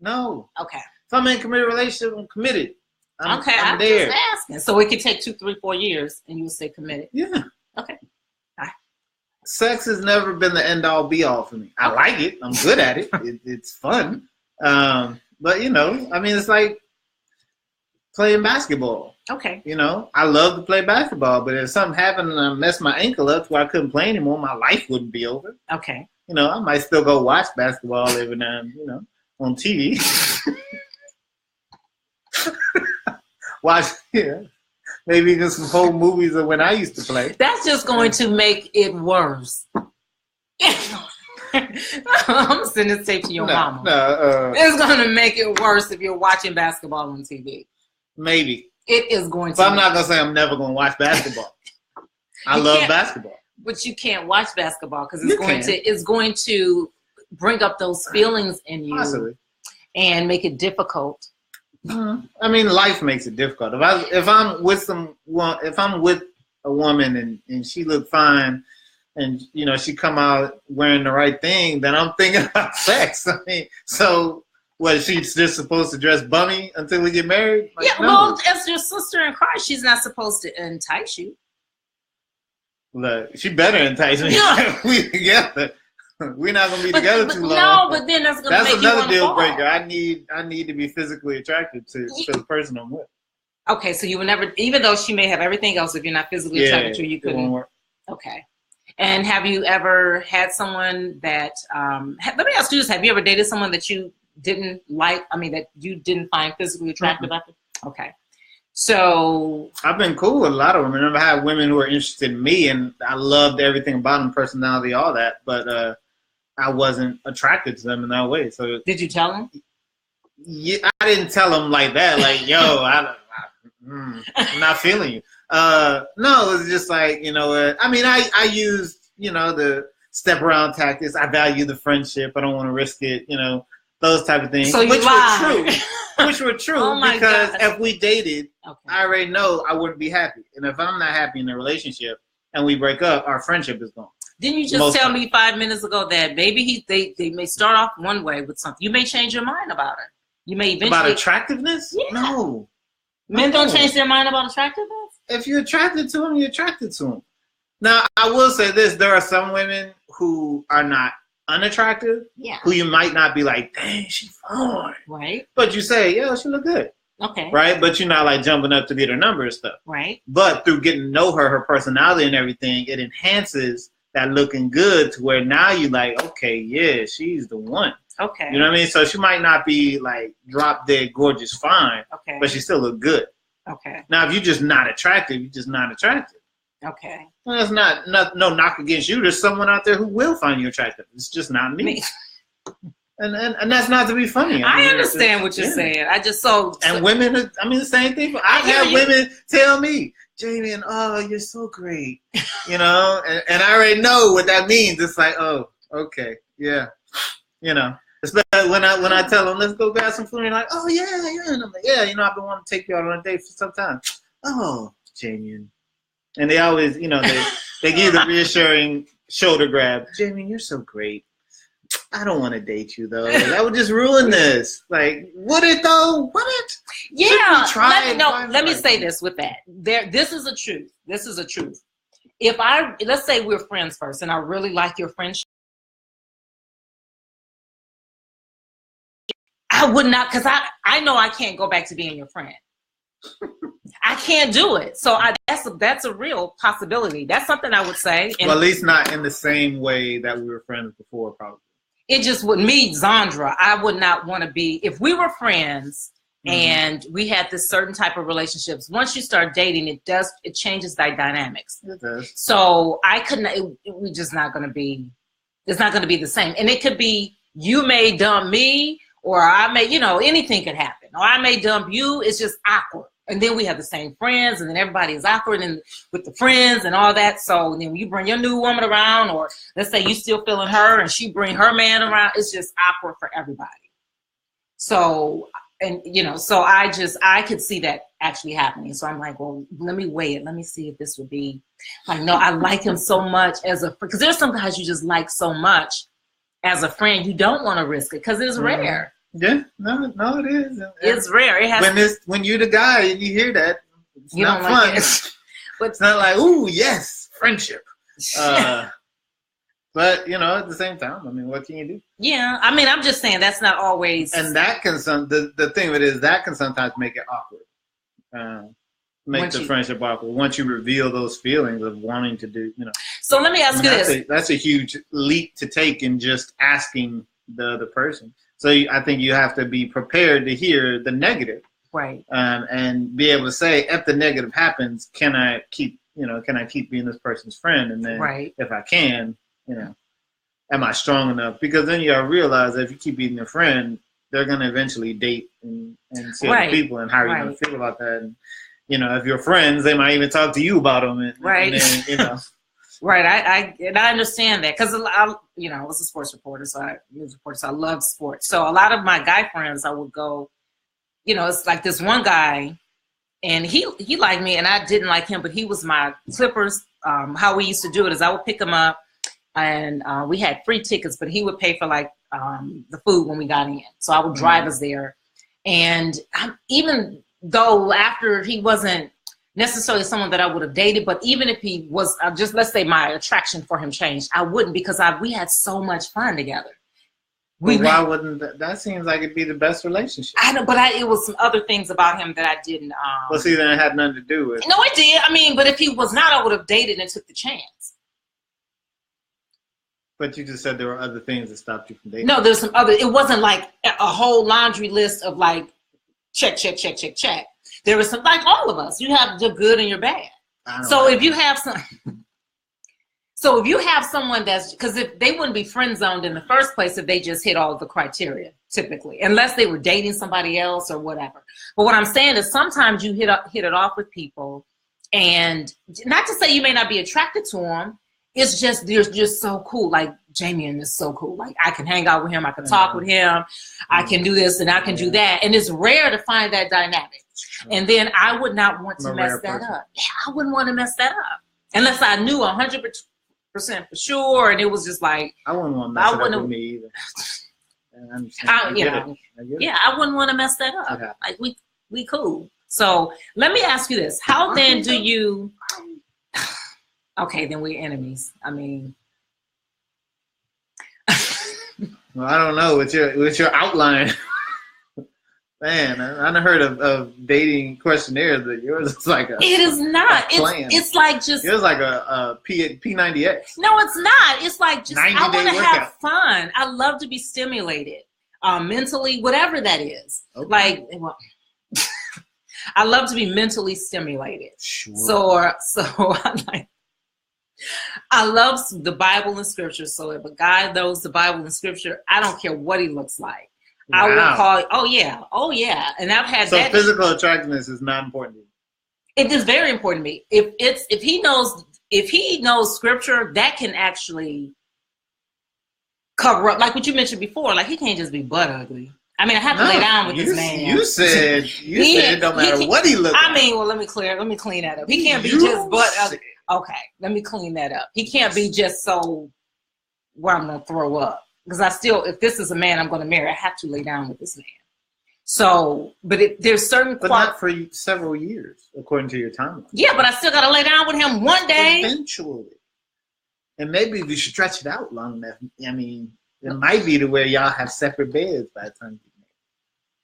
No. Okay. If I'm in a committed relationship, I'm committed. I'm I'm there. Just asking. So it could take 2, 3, 4 years, and you would say committed. Yeah. Okay. Sex has never been the end all be all for me. I like it. I'm good at it. It's fun. But you know, I mean, it's like playing basketball. Okay. You know, I love to play basketball, but if something happened and I messed my ankle up to where I couldn't play anymore, my life wouldn't be over. Okay. You know, I might still go watch basketball every now and, you know, on TV. Watch, yeah. Maybe even some whole movies of when I used to play. That's just going to make it worse. I'm sending this tape to your mama. It's going to make it worse if you're watching basketball on TV. Maybe. It is going to. But I'm not going to say I'm never going to watch basketball. I love basketball. But you can't watch basketball because it's going to bring up those feelings in you. Possibly. And make it difficult. I mean, life makes it difficult. If I'm with a woman and she look fine, and you know she come out wearing the right thing, then I'm thinking about sex. I mean, so what? She's just supposed to dress bummy until we get married? Like, yeah. no. Well, as your sister in Christ, she's not supposed to entice you. Look, she better entice me. Yeah. We together. We're not gonna be together too long. No, but then that's gonna make another you deal breaker. I need to be physically attracted to the person I'm with. Okay, so you would never, even though she may have everything else, if you're not physically attracted to her, you couldn't. Work. Okay. And have you ever had someone that? Let me ask you this: have you ever dated someone that you didn't like? I mean, that you didn't find physically attractive after? Okay. So I've been cool with a lot of women. I've had women who were interested in me, and I loved everything about them, personality, all that. But I wasn't attracted to them in that way. So did you tell them? Yeah, I didn't tell them like that. Like, yo, I'm not feeling you. No, it was just like, you know, I mean, I used, you know, the step around tactics. I value the friendship. I don't want to risk it. You know, those type of things. So you lied. Which were true Oh because God. If we dated, I already know I wouldn't be happy. And if I'm not happy in a relationship and we break up, our friendship is gone. Didn't you just tell me 5 minutes ago that maybe they may start off one way with something. You may change your mind about her. You may eventually about attractiveness. Yeah. No, Men don't change their mind about attractiveness? If you're attracted to him, you're attracted to him. Now, I will say this. There are some women who are not unattractive, who you might not be like, dang, she's fine. Right. But you say, yo, she look good. Okay. Right? But you're not like jumping up to get her number and stuff. Right. But through getting to know her, her personality and everything, it enhances that looking good to where now you like, okay, yeah, she's the one. Okay. You know what I mean? So she might not be like drop dead gorgeous fine, but she still look good. Okay. Now, if you're just not attractive, you're just not attractive. Okay. Well, that's not no knock against you. There's someone out there who will find you attractive. It's just not me. And that's not to be funny. I understand what you're saying. I just and women, the same thing. I've had women tell me, Jaimyon, oh, you're so great. You know, and I already know what that means. It's like, oh, okay, yeah. You know, especially when I tell them, let's go grab some food, and like, oh, yeah. And I'm like, yeah, you know, I've been wanting to take you out on a date for some time. Oh, Jaimyon. And they always, you know, they give the reassuring shoulder grab. Jaimyon, you're so great. I don't want to date you, though. That would just ruin this. Like, would it, though? Would it? Yeah. Let me say this with that. This is a truth. This is a truth. Let's say we're friends first, and I really like your friendship. I would not, because I know I can't go back to being your friend. I can't do it. So that's a real possibility. That's something I would say. Well, at least not in the same way that we were friends before, probably. It just would me, Zondra, I would not want to be, if we were friends and we had this certain type of relationships, once you start dating, it changes the dynamics. It does. So I couldn't, we're just not going to be, it's not going to be the same. And it could be, you may dump me, or I may, you know, anything could happen. Or I may dump you. It's just awkward. And then we have the same friends, and then everybody is awkward and with the friends and all that. So then when you bring your new woman around, or let's say you still feeling her and she bring her man around, it's just awkward for everybody. So, and you know, so I could see that actually happening. So I'm like, well, let me weigh it. Let me see if this would be like, no, I like him so much because there's some guys you just like so much as a friend, you don't want to risk it because it's rare. Yeah, no, it is. It's rare. It has when you're the guy and you hear that, it's you not don't fun. Like it. But it's not like, ooh, yes, friendship. But you know, at the same time, I mean, what can you do? Yeah, I mean, I'm just saying that's not always. And that can the thing of it is that can sometimes make it awkward. Make the friendship awkward once you reveal those feelings of wanting to do, you know. So let me ask you this: that's a huge leap to take in just asking the other person. So I think you have to be prepared to hear the negative, right? And be able to say, if the negative happens, can I keep being this person's friend? And then, if I can, you know, am I strong enough? Because then you gotta realize that if you keep being their friend, they're gonna eventually date and see other people, and how are you gonna feel about that? And you know, if you're friends, they might even talk to you about them, and then, you know. Right, I understand that because I was a sports reporter, so I love sports. So a lot of my guy friends, I would go, you know, it's like this one guy, and he liked me, and I didn't like him, but he was my Clippers. How we used to do it is I would pick him up, and we had free tickets, but he would pay for like the food when we got in. So I would drive us there, and even though after he wasn't necessarily someone that I would have dated, but even if he was, just let's say my attraction for him changed, I wouldn't because we had so much fun together. Why wouldn't that seems like it'd be the best relationship? I know, but it was some other things about him that I didn't. Well, see, then it had nothing to do with. No, it did. I mean, but if he was not, I would have dated and took the chance. But you just said there were other things that stopped you from dating. No, there's some other. It wasn't like a whole laundry list of like check. There was some, like all of us, you have the good and your bad. So if you have someone that's, because if they wouldn't be friend zoned in the first place if they just hit all the criteria, typically, unless they were dating somebody else or whatever. But what I'm saying is sometimes you hit it off with people, and not to say you may not be attracted to them. It's just, they're just so cool. Like Jaimyon is so cool. Like I can hang out with him. I can talk with him. I can do this and I can do that. And it's rare to find that dynamic. And then I would not want to mess that up. Yeah, I wouldn't want to mess that up unless I knew 100% for sure. And it was just like, I wouldn't want to mess it up with me either. I wouldn't want to mess that up. Okay. Like we cool. So let me ask you this. How then do you, okay, then we're enemies. I mean. Well, I don't know. What's your outline? Man, I done heard of dating questionnaires, but yours is like a. It is not. It's like just. Yours like a P90X. No, it's not. It's like just I want to workout. have fun. I love to be stimulated, mentally, whatever that is. Okay. Like, well, I love to be mentally stimulated. Sure. So I love the Bible and Scripture. So if a guy knows the Bible and Scripture, I don't care what he looks like. Wow. I will call. Oh yeah, and I've had. So physical attractiveness is not important to you. It is very important to me. If he knows Scripture, that can actually cover up, like what you mentioned before. Like he can't just be butt ugly. I mean, I have to lay down with this man. You said it don't matter what he looks like. I mean, well, let me clean that up. He can't be just butt ugly. Okay, let me clean that up. He can't be just so where I'm gonna throw up. Because if this is a man I'm going to marry, I have to lay down with this man. So, but there's certain... But not for several years, according to your timeline. Yeah, but I still got to lay down with him one day. Eventually. And maybe we should stretch it out long enough. I mean, it might be to where y'all have separate beds by the time you marry,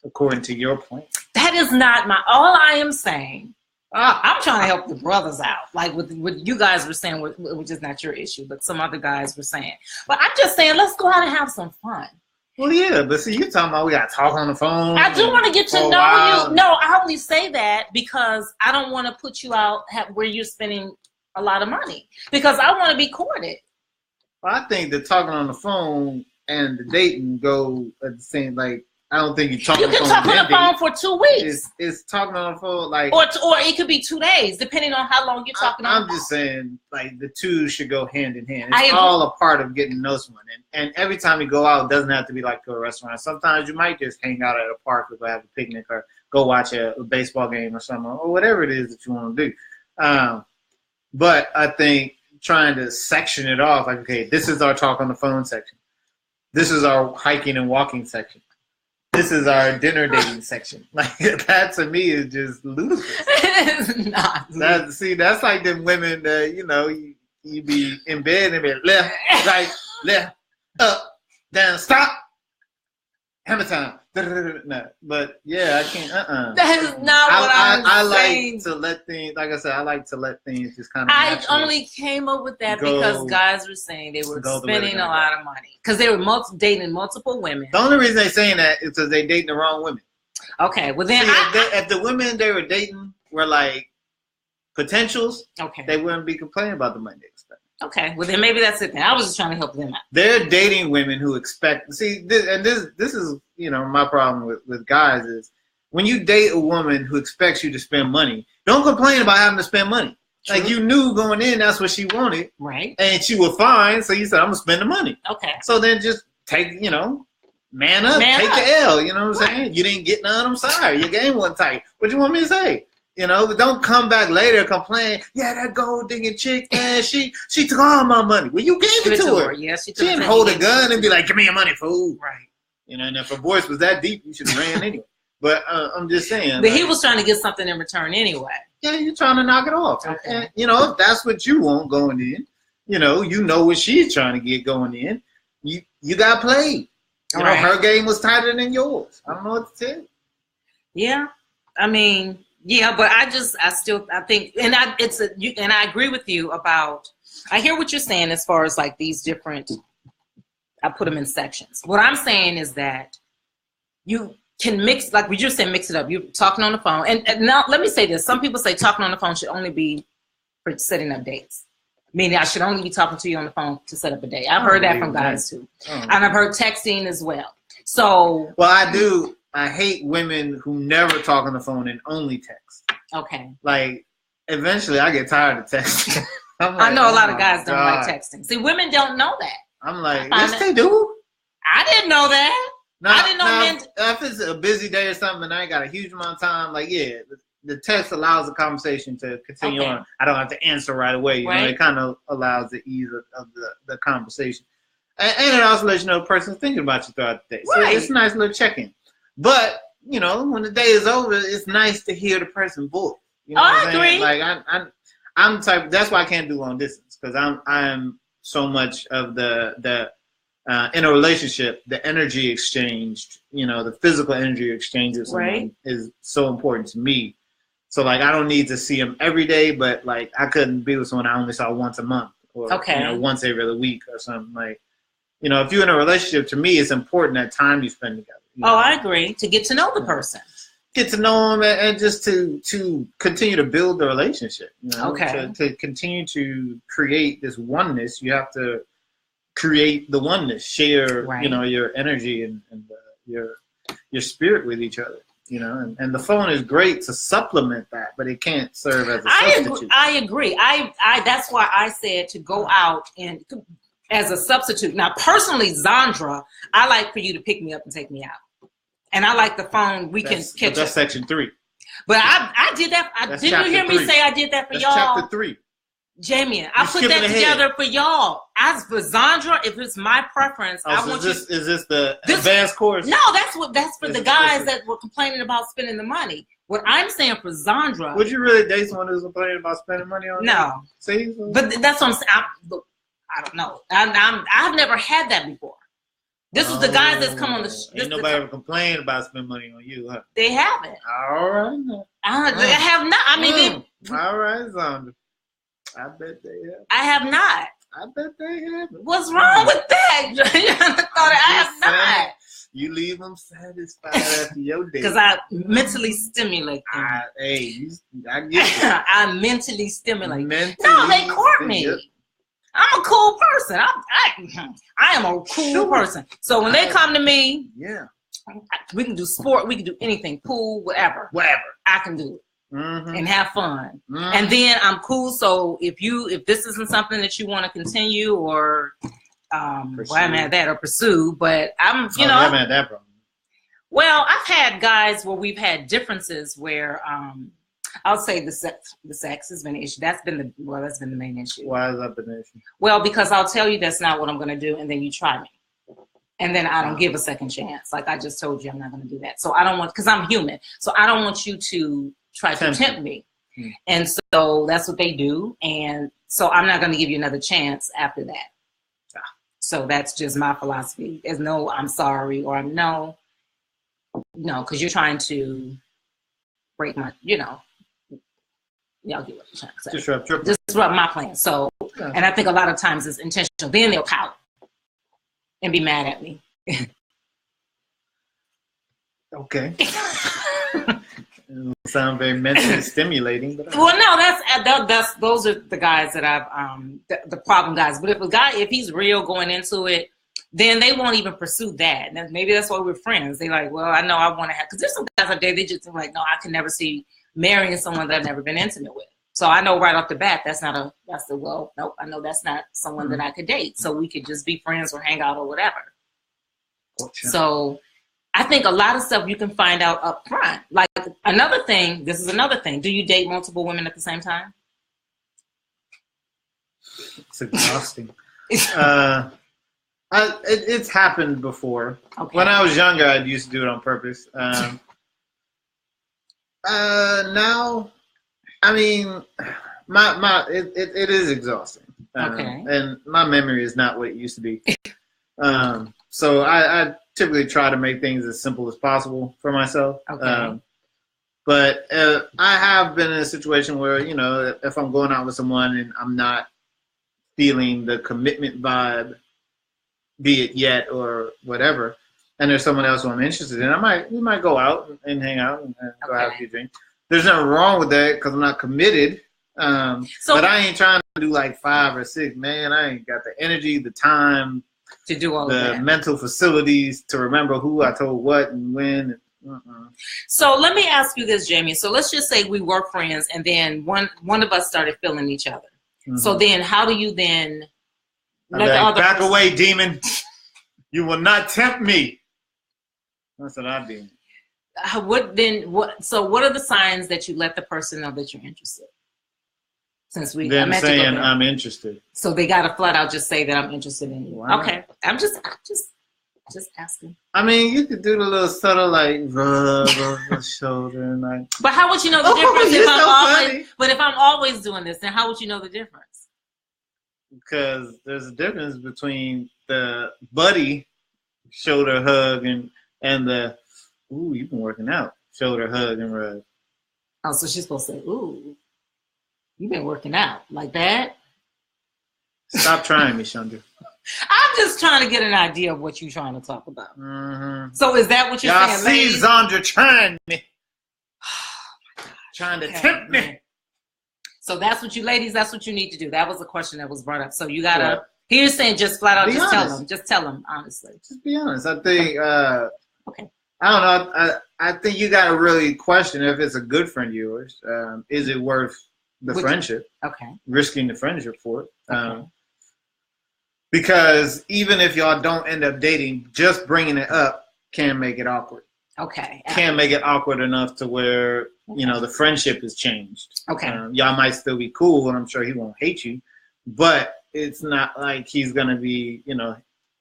according to your plan. That is not all I am saying. I'm trying to help the brothers out, like with what you guys were saying, which is not your issue, but some other guys were saying. But I'm just saying, let's go out and have some fun. Well, yeah, but see, you're talking about we got to talk on the phone. I do want to get to know you. No, I only say that because I don't want to put you out where you're spending a lot of money, because I want to be courted. Well, I think the talking on the phone and the dating go at the same, like, I don't think you can talk on the phone for 2 weeks. It's talking on the phone like, or it could be 2 days, depending on how long you're talking on the phone. I'm just saying, like, the two should go hand in hand. It's all a part of getting to know someone. And every time you go out, it doesn't have to be like to a restaurant. Sometimes you might just hang out at a park or go have a picnic or go watch a baseball game or something, or whatever it is that you want to do. But I think trying to section it off, like, okay, this is our talk on the phone section. This is our hiking and walking section. This is our dinner dating section. Like, that to me is just ludicrous. It's not. That's like them women that, you be in bed and be left, right, left, up, down, stop, hammer time. No, but yeah, I can't. That is not what I'm saying. I like to let things, like I said, I like to let things just kind of. I only came up with that because guys were saying they were spending a lot of money because they were dating multiple women. The only reason they saying that is because they dating the wrong women. Okay, well then, if the women they were dating were like potentials, they wouldn't be complaining about the money they spend. Okay, well then maybe that's it. Then I was just trying to help them out. They're dating women who expect. See, this is my problem with guys is when you date a woman who expects you to spend money, don't complain about having to spend money. True. Like, you knew going in that's what she wanted, right? And she was fine, so you said, "I'm gonna spend the money." Okay. So then just take, man up, take the L. You know what I'm saying? You didn't get none. I'm sorry, your game wasn't tight. What you want me to say? But don't come back later and complain. Yeah, that gold digging chick, man, she took all my money. Well, you gave it to her. Yeah, she didn't hold a gun and be like, "Give me your money, fool." Right. And if her voice was that deep, you should have ran anyway. But I'm just saying. But he was trying to get something in return anyway. Yeah, you're trying to knock it off. Okay. And, if that's what you want going in, you know what she's trying to get going in. You got played. Her game was tighter than yours. I don't know what to tell you. Yeah, I mean. Yeah, but I think, and I agree with you about, I hear what you're saying as far as like these different, I put them in sections. What I'm saying is that you can mix, like we just said, mix it up. You're talking on the phone. And now let me say this. Some people say talking on the phone should only be for setting up dates. Meaning I should only be talking to you on the phone to set up a date. I've heard that from guys too. And I've heard texting as well. So. Well, I do. I hate women who never talk on the phone and only text. Okay. Like, eventually I get tired of texting. I know a lot of guys don't like texting. See, women don't know that. I'm like, yes, they do. I didn't know that. I didn't know men. If it's a busy day or something and I ain't got a huge amount of time, like, yeah, the text allows the conversation to continue on. I don't have to answer right away. It kind of allows the ease of the conversation. And it also lets you know the person's thinking about you throughout the day. So it's a nice little check-in. But you know, when the day is over, it's nice to hear the person's voice. You know I agree. Like I'm type. That's why I can't do long distance, because I'm so much of the in a relationship, the energy exchange, you know, the physical energy exchange with someone is so important to me. So like I don't need to see them every day, but like I couldn't be with someone I only saw once a month, or you know, once every other week or something. Like, you know, if you're in a relationship, to me, it's important that time you spend together. You know? I agree. To get to know the person. Get to know them and just to continue to build the relationship. You know? To continue to create this oneness, you have to create the oneness, share, you know, your energy and your spirit with each other. You know, and the phone is great to supplement that, but it can't serve as a substitute. I agree. I that's why I said to go out and as a substitute. Now, personally, Zondra, I like for you to pick me up and take me out. And I like the phone. We can catch up. That's section 3. But I did that. Didn't you hear me say I did that for y'all? Chapter 3. Jaimyon, I put that together for y'all. As for Zondra, if it's my preference, I want is this the advanced course? No, that's for the guys that were complaining about spending the money. What I'm saying for Zondra. Would you really date someone who's complaining about spending money on? No. See, but that's what I'm saying. I don't know. I've never had that before. This is the guys that's come on the. Ain't nobody ever complained about spending money on you, huh? They haven't. All right. They have not. I mean, all right, Zondra. I bet they have. I have not. I bet they have. What's wrong with that? I have not. You leave them satisfied after your day. Because I mentally stimulate them. I get it. I mentally stimulate. No, they court me. I'm a cool person. I am a cool person. So when they come to me, we can do sport, we can do anything, pool, whatever. I can do it. And have fun. And then I'm cool. So if this isn't something that you want to continue or I haven't had that or pursue, but I'm you know I haven't had that problem. Well, I've had guys where we've had differences where I'll say the sex has been an issue. That's been the main issue. Why has that been an issue? Well, because I'll tell you that's not what I'm gonna do, and then you try me. And then I don't give a second chance. Like I just told you I'm not gonna do that. So I don't want, because I'm human. So I don't want you to try to tempt me. And so that's what they do. And so I'm not going to give you another chance after that. So that's just my philosophy. There's no, I'm sorry, or I'm no, because you're trying to break my, y'all get what I'm trying to say. Disrupt my plan. So, and I think a lot of times it's intentional. Then they'll pout and be mad at me. Okay. Sound very mentally stimulating. But well, no, that's those are the guys that I've the problem guys. But if he's real going into it, then they won't even pursue that. And maybe that's why we're friends. They like, well, I know I want to have, because there's some guys out there, they just think like, no, I can never see marrying someone that I've never been intimate with. So I know right off the bat nope, I know that's not someone that I could date. So we could just be friends or hang out or whatever. Gotcha. So I think a lot of stuff you can find out up front. Like another thing, this is another thing. Do you date multiple women at the same time? It's exhausting. It's happened before. Okay. When I was younger, I used to do it on purpose. Now, I mean, it is exhausting. Okay. And my memory is not what it used to be. So I typically try to make things as simple as possible for myself. Okay. But I have been in a situation where, if I'm going out with someone and I'm not feeling the commitment vibe, be it yet or whatever, and there's someone else who I'm interested in, we might go out and hang out and go have a few drinks. There's nothing wrong with that because I'm not committed. But I ain't trying to do like 5 or 6. Man, I ain't got the energy, the time, to do all the mental facilities to remember who I told what and when. So let me ask you this, Jaimyon. So let's just say we were friends and then one of us started feeling each other. Mm-hmm. So then how do you then let the other back away, demon? You will not tempt me. That's what I do. So what are the signs that you let the person know that you're interested? Since them saying I'm interested. So they got to flat out just say that I'm interested in you. Wow. Okay. I'm just Just asking. I mean, you could do the little subtle like rub over the shoulder and like. But how would you know the difference if I'm always doing this? Then how would you know the difference? Because there's a difference between the buddy shoulder hug and the you've been working out shoulder hug and rub. Oh, so she's supposed to say, ooh, you've been working out like that? Stop trying me, Chandra. I'm just trying to get an idea of what you're trying to talk about. Mm-hmm. So is that what you're Y'all saying? See ladies? Zondra trying me. Oh my gosh. Trying to tempt me. So that's what you need to do. That was a question that was brought up. So you gotta, you're saying just flat out, just tell them honestly. Just be honest. I think, okay. I don't know. I think you got to really question if it's a good friend of yours. Is it worth the friendship? Okay. Risking the friendship for it. Okay. Because even if y'all don't end up dating, just bringing it up can make it awkward. Okay. Can make it awkward enough to where, the friendship has changed. Okay. Y'all might still be cool, and I'm sure he won't hate you. But it's not like he's going to be,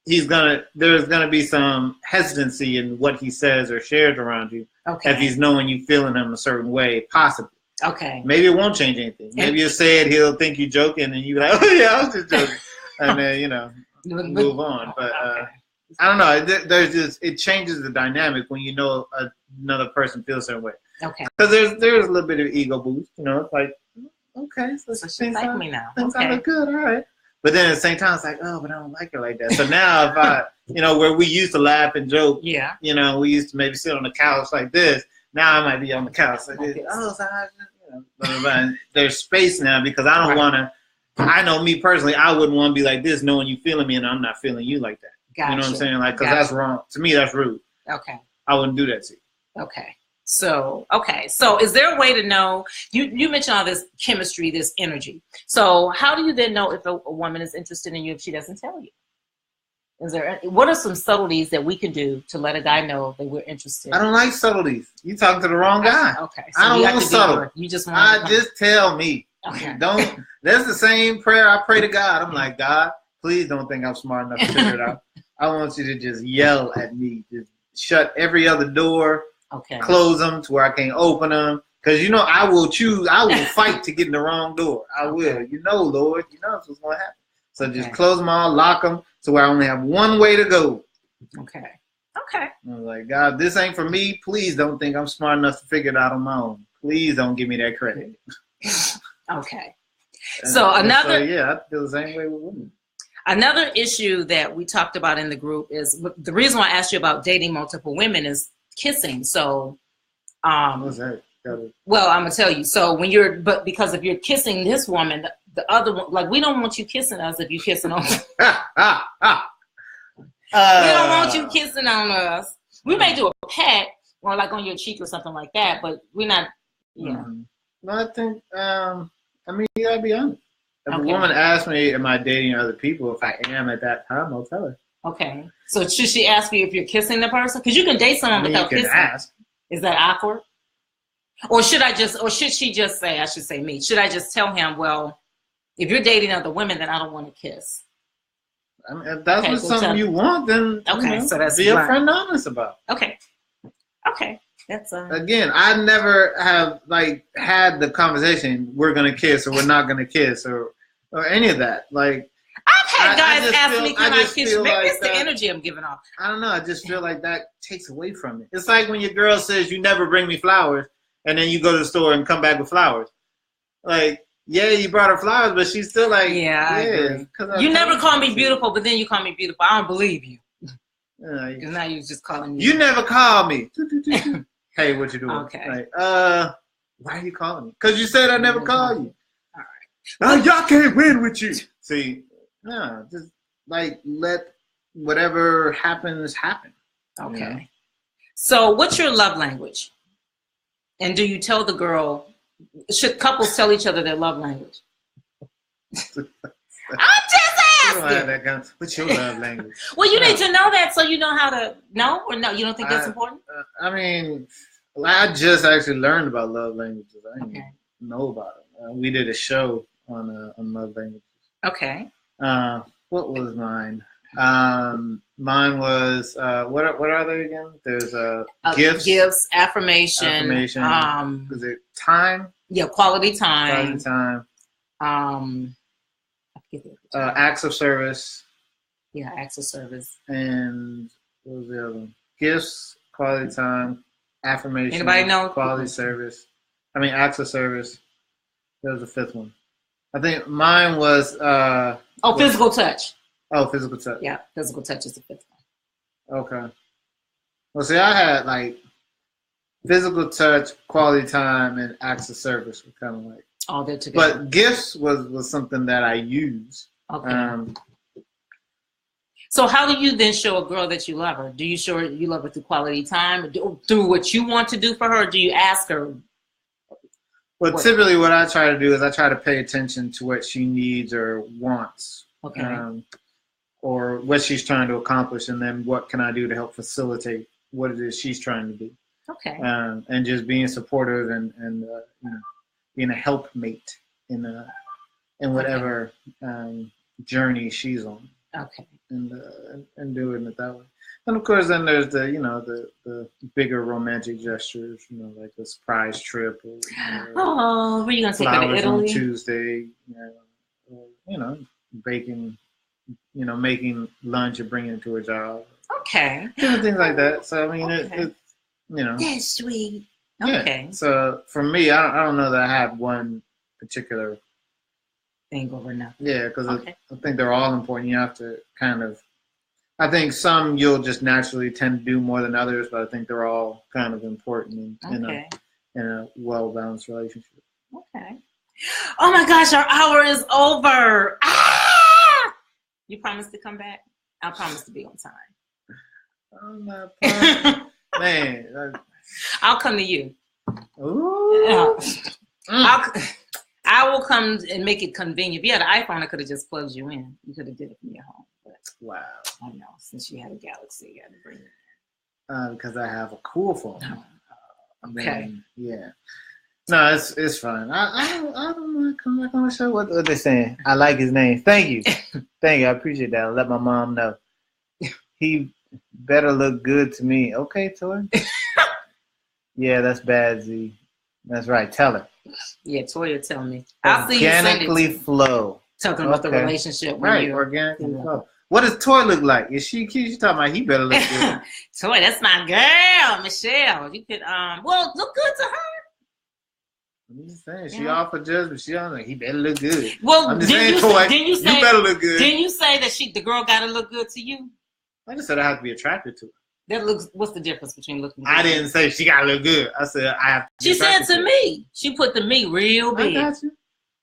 there's going to be some hesitancy in what he says or shares around you. Okay. If he's knowing you feeling him a certain way, possibly. Okay. Maybe it won't change anything. Maybe you say it, he'll think you're joking, and you be like, oh yeah, I was just joking. And then, move on. But I don't know. There's it changes the dynamic when you know another person feels a certain way. Okay. Because there's a little bit of ego boost. It's like, okay, so she like me now. Things look good, all right. But then at the same time, it's like, oh, but I don't like her like that. So now if I, where we used to laugh and joke, we used to maybe sit on the couch like this. Now I might be on the couch like this. Oh, so there's space now because I don't want to. I know me personally, I wouldn't want to be like this, knowing you feeling me and I'm not feeling you like that. Gotcha. You know what I'm saying? Like, because that's wrong. To me, that's rude. Okay. I wouldn't do that to you. Okay. So is there a way to know, you mentioned all this chemistry, this energy. So how do you then know if a woman is interested in you if she doesn't tell you? What are some subtleties that we can do to let a guy know that we're interested? I don't like subtleties. You talking to the wrong guy. Okay. So I don't want subtle. You just want just tell me. Okay. That's the same prayer I pray to God. I'm like, God, please don't think I'm smart enough to figure it out. I want you to just yell at me. Just shut every other door. Okay. Close them to where I can't open them. Because, I will fight to get in the wrong door. I will. Lord, that's what's going to happen. So just close them all, lock them to where I only have one way to go. Okay. I was like, God, this ain't for me. Please don't think I'm smart enough to figure it out on my own. Please don't give me that credit. Okay. So I feel the same way with women. Another issue that we talked about in the group is the reason why I asked you about dating multiple women is kissing. So, what's that? Well, I'm gonna tell you. So because if you're kissing this woman, the other one, like we don't want you kissing us if you kissing on us. We don't want you kissing on us. We may do a pat or like on your cheek or something like that, but we're not. Yeah. No, I think. You gotta be honest. If a woman asks me, "Am I dating other people?" If I am at that time, I'll tell her. Okay. So should she ask you if you're kissing the person? Because you can date someone without kissing. Ask. Is that awkward? Or should she just say? I should say me. Should I just tell him, well, if you're dating other women, then I don't want to kiss. I mean, if that's something you want, then so that's be upfront and honest about. Okay. That's again, I never have had the conversation. We're gonna kiss or we're not gonna kiss or any of that. Like I've had guys ask me, "Can I kiss you?" Maybe it's the energy I'm giving off. I don't know. I just feel like that takes away from it. It's like when your girl says, "You never bring me flowers," and then you go to the store and come back with flowers. Like, yeah, you brought her flowers, but she's still like, I agree. You never call me beautiful, but then you call me beautiful. I don't believe you. Because now you're just calling me. You never call me. Hey, what you doing? Okay. Like, why are you calling me? Because you said I never call you. All right. Y'all can't win with you. See, no, just let whatever happens happen. Okay. So what's your love language? And do you tell the girl, should couples tell each other their love language? I'm just asking. What's your love language? Well, you need to know that so you know how to know, or no? You don't think that's important? I just actually learned about love languages. I didn't know about it. We did a show on love languages. Okay. What was mine? Mine was what are they again? There's gifts, affirmation. Is it time? Yeah, quality time. Quality time. Acts of service. Yeah, acts of service. And what was the other one? Gifts, quality time, affirmation. Anybody know? Quality service. Acts of service. That was the fifth one. I think mine was physical touch. Oh, physical touch. Yeah, physical touch is the fifth one. Okay. Well, see, I had like physical touch, quality time, and acts of service were kind of like all there together. But gifts was something that I use. Okay. So how do you then show a girl that you love her? Do you show her you love her through quality time, through what you want to do for her, or do you ask her? Well, typically what I try to do is I try to pay attention to what she needs or wants. Okay. Or what she's trying to accomplish, and then what can I do to help facilitate what it is she's trying to do. Okay. And just being supportive and being a helpmate in whatever journey she's on. Okay. And doing it that way. And of course, then there's the bigger romantic gestures, like a surprise trip. Or were you gonna take her to Italy? On Tuesday, baking, making lunch and bringing it to her job. Okay. Things like that. So it's that's sweet. Okay. Yeah. So for me, I don't know that I have one particular thing over nothing. Yeah, because I think they're all important. You have to I think some you'll just naturally tend to do more than others, but I think they're all kind of important in a well-balanced relationship. Okay. Oh my gosh, our hour is over. Ah! You promise to come back? I promise to be on time. I'm not promising. Man. I'll come to you. Ooh. I will come and make it convenient. If you had an iPhone, I could have just plugged you in. You could have did it from your home. But wow. I know. Since you had a Galaxy, you had to bring it in. Because I have a cool phone. Okay. Yeah. No, it's fine. I don't want to come back on the show. What they saying? I like his name. Thank you. Thank you. I appreciate that. I'll let my mom know. He better look good to me. Okay, Toy? Yeah, that's bad, Z. That's right. Tell her. Yeah, Toya, tell me. I'll see you organically flow. Talking about the relationship. Right, organically flow. What does Toy look like? Is she cute? She's talking about he better look good. Toy, that's my girl, Michelle. You could look good to her. I'm just saying, she offered judgment. She don't like he better look good. Well, I'm just saying, Toy, you better look good. Didn't you say that the girl gotta look good to you? I just said I have to be attracted to her. What's the difference between looking good? I didn't say she gotta look good. I said I have to be She said to me. She put the me real big. I got you.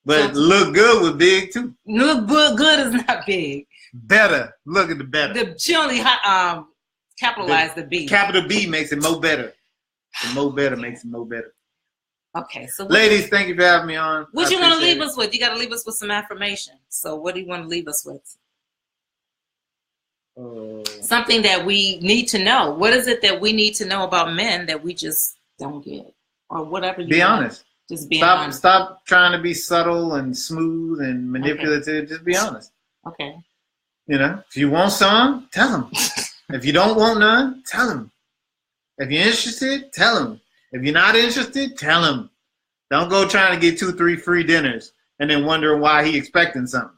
But look good was big too. Look good is not big. Better. Look at the better. She only capitalized the B. Capital B makes it more better. The more better makes it more better. Okay, so ladies, thank you for having me on. What you want to leave us with? You got to leave us with some affirmation. So what do you want to leave us with? Something that we need to know. What is it that we need to know about men that we just don't get, or whatever? Be honest. Just be honest. Stop trying to be subtle and smooth and manipulative. Okay. Just be honest. Okay. If you want some, tell him. If you don't want none, tell him. If you're interested, tell him. If you're not interested, tell him. Don't go trying to get 2-3 free dinners and then wondering why he expecting something.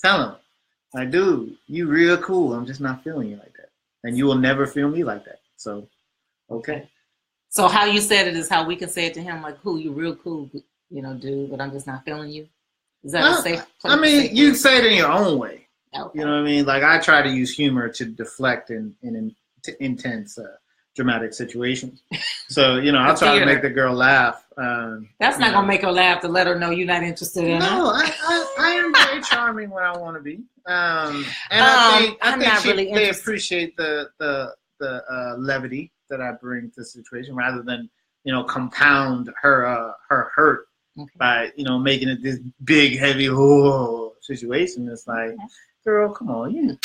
Tell him. Like, dude, you real cool. I'm just not feeling you like that. And you will never feel me like that. So, okay. So how you said it is how we can say it to him, like, cool, you real cool, dude, but I'm just not feeling you. Is that a safe place? You say it in your own way. Okay. You know what I mean? Like, I try to use humor to deflect in intense, dramatic situations. So, I'll try to make the girl laugh. That's not going to make her laugh to let her know you're not interested in her. No, I am very charming when I want to be. And I think they appreciate the levity that I bring to the situation rather than, compound her hurt by, making it this big, heavy situation. It's like, girl, come on.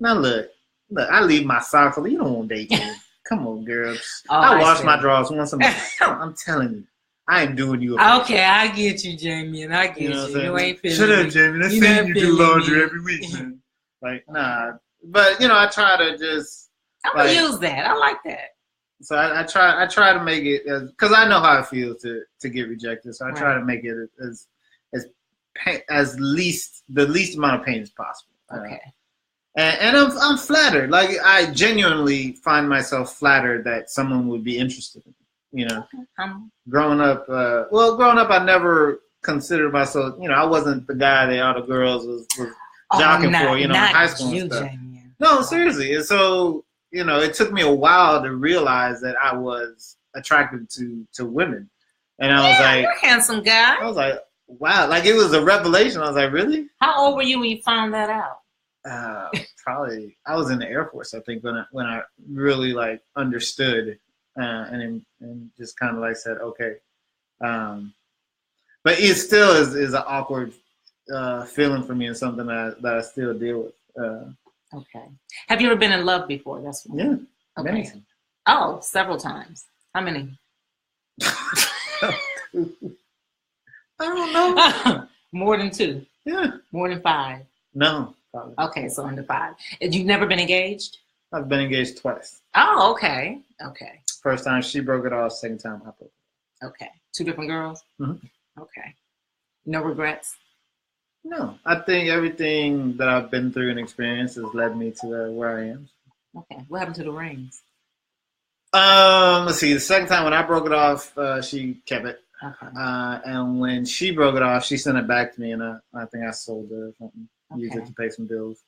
Now look, I leave my socks. You don't want to date me. Come on, girl. I wash my drawers once a month. I'm telling you, I ain't doing you. Okay, I get you, Jaimyon. I get you. You ain't feeling Shut up, Jaimyon. Let's see you do laundry every week, man. Like, nah. But, I try to just... I'm going to use that. I like that. So I try to make it, because I know how it feels to get rejected. So I try to make it the least amount of pain as possible. Okay. And I'm flattered. Like, I genuinely find myself flattered that someone would be interested in me. Okay. Growing up, I never considered myself. I wasn't the guy that all the girls was jockeying for. In high school and stuff. Jaimyon. No, seriously. And so it took me a while to realize that I was attracted to women, and I was like, "You're a handsome guy." I was like, "Wow!" Like, it was a revelation. I was like, "Really?" How old were you when you found that out? Probably I was in the Air Force, I think, when I really like understood and just kind of like said, okay. But it still is an awkward feeling for me, and something that I still deal with. Okay. Have you ever been in love before? That's one. Yeah. Okay. Many. Oh, several times. How many? I don't know. More than 2. Yeah. More than 5. No. Probably. Okay, so under 5. You've never been engaged? I've been engaged twice. Oh, okay. Okay. First time she broke it off. Second time I broke it off. Okay. 2 different girls? Mm-hmm. Okay. No regrets? No. I think everything that I've been through and experienced has led me to where I am. Okay. What happened to the rings? Let's see. The second time when I broke it off, she kept it. Okay. And when she broke it off, she sent it back to me, and I think I sold it or something. Okay. Used it to pay some bills.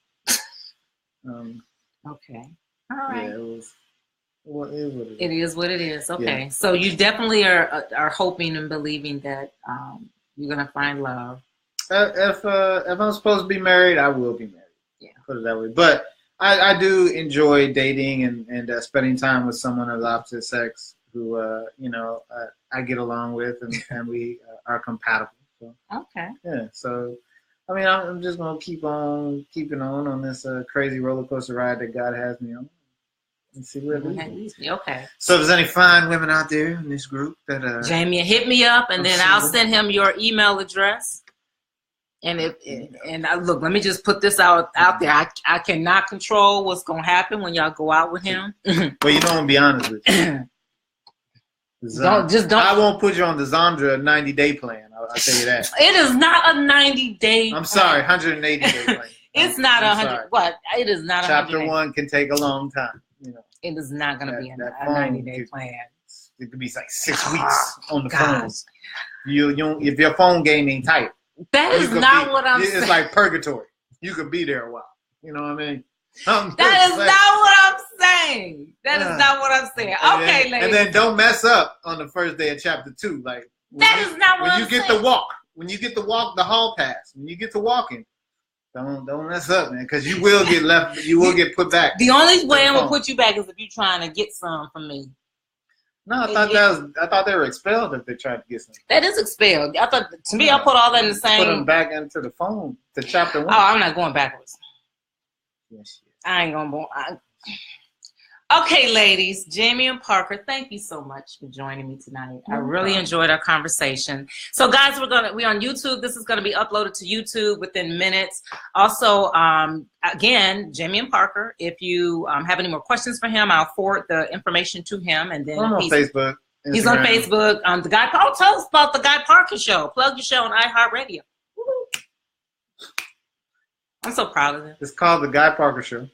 Okay. All right. Yeah, it was. Well, it is what it is. It is what it is. Okay. Yeah. So you definitely are hoping and believing that you're gonna find love. If I'm supposed to be married, I will be married. Yeah. Put it that way. But I do enjoy dating and spending time with someone of the opposite sex who I get along with and we are compatible. So. Okay. Yeah. So. I mean, I'm just going to keep on keeping on this crazy roller coaster ride that God has me on and see where it leads me. Okay. So if there's any fine women out there in this group that... Jaimyon, hit me up, and then I'll send him your email address. And look, let me just put this out there. I cannot control what's going to happen when y'all go out with him. Well, I'm going to be honest with you. Don't. I won't put you on the Zondra 90-day plan. I'll tell you that. It is not a 90-day. I'm sorry, 180-day plan. It's not 100. What? It is not. Chapter 1 can take a long time. It is not going to be a 90-day plan. It could be like 6 weeks on the phone. If your phone game ain't tight. That is not what I'm saying. It's like purgatory. You could be there a while. You know what I mean? That is not what I'm saying. That is not what I'm saying. Okay, ladies. And then don't mess up on the first day of chapter 2. Like that is not what I'm saying. When you get the walk, the hall pass. When you get to walking, don't mess up, man, because you will get left. You will get put back. The only way I'm gonna put you back is if you're trying to get some from me. No, I thought they were expelled if they tried to get some. That is expelled. I thought to me, I put all that in the same. Put them back into the phone to chapter 1. Oh, I'm not going backwards. Yes. I ain't gonna. Okay, ladies, Jaimyon Parker, thank you so much for joining me tonight. I really enjoyed our conversation. So, guys, we're on YouTube. This is gonna be uploaded to YouTube within minutes. Also, again, Jaimyon Parker. If you have any more questions for him, I'll forward the information to him, and then I'm on Facebook. Instagram. He's on Facebook. The Guy. Oh, tell us about the Guy Parker Show. Plug your show on iHeartRadio. I'm so proud of it. It's called the Guy Parker Show.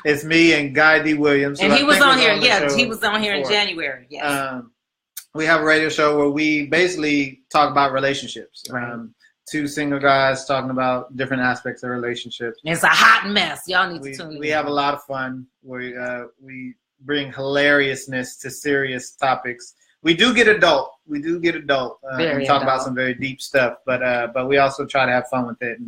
It's me and Guy D. Williams. And he was on here. Yeah, he was on here in January. Yes. We have a radio show where we basically talk about relationships. Right. 2 single guys talking about different aspects of relationships. It's a hot mess. Y'all need to tune in. We have a lot of fun. We bring hilariousness to serious topics. We do get adult. And talk about some very deep stuff. But we also try to have fun with it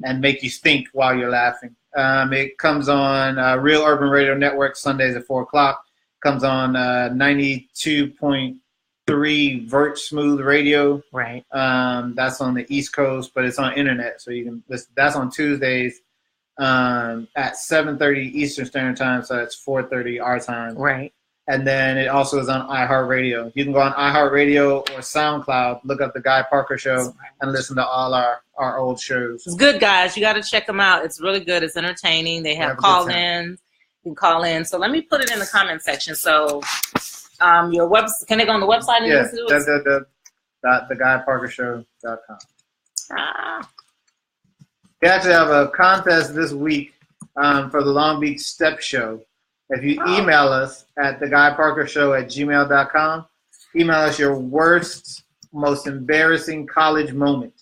and make you think while you're laughing. It comes on Real Urban Radio Network Sundays at 4:00. Comes on 92.3 Vert Smooth Radio. Right. That's on the East Coast, but it's on internet, so you can. That's on Tuesdays at 7:30 Eastern Standard Time, so that's 4:30 our time. Right. And then it also is on iHeartRadio. You can go on iHeartRadio or SoundCloud, look up The Guy Parker Show, and listen to all our old shows. It's good, guys. You got to check them out. It's really good. It's entertaining. They have call-ins. You can call in. So let me put it in the comment section. So your website, can they go on the website and listen to it? theguyparkershow.com. We actually have a contest this week for the Long Beach Step Show. If you email us at theguyparkershow@gmail.com, email us your worst, most embarrassing college moment.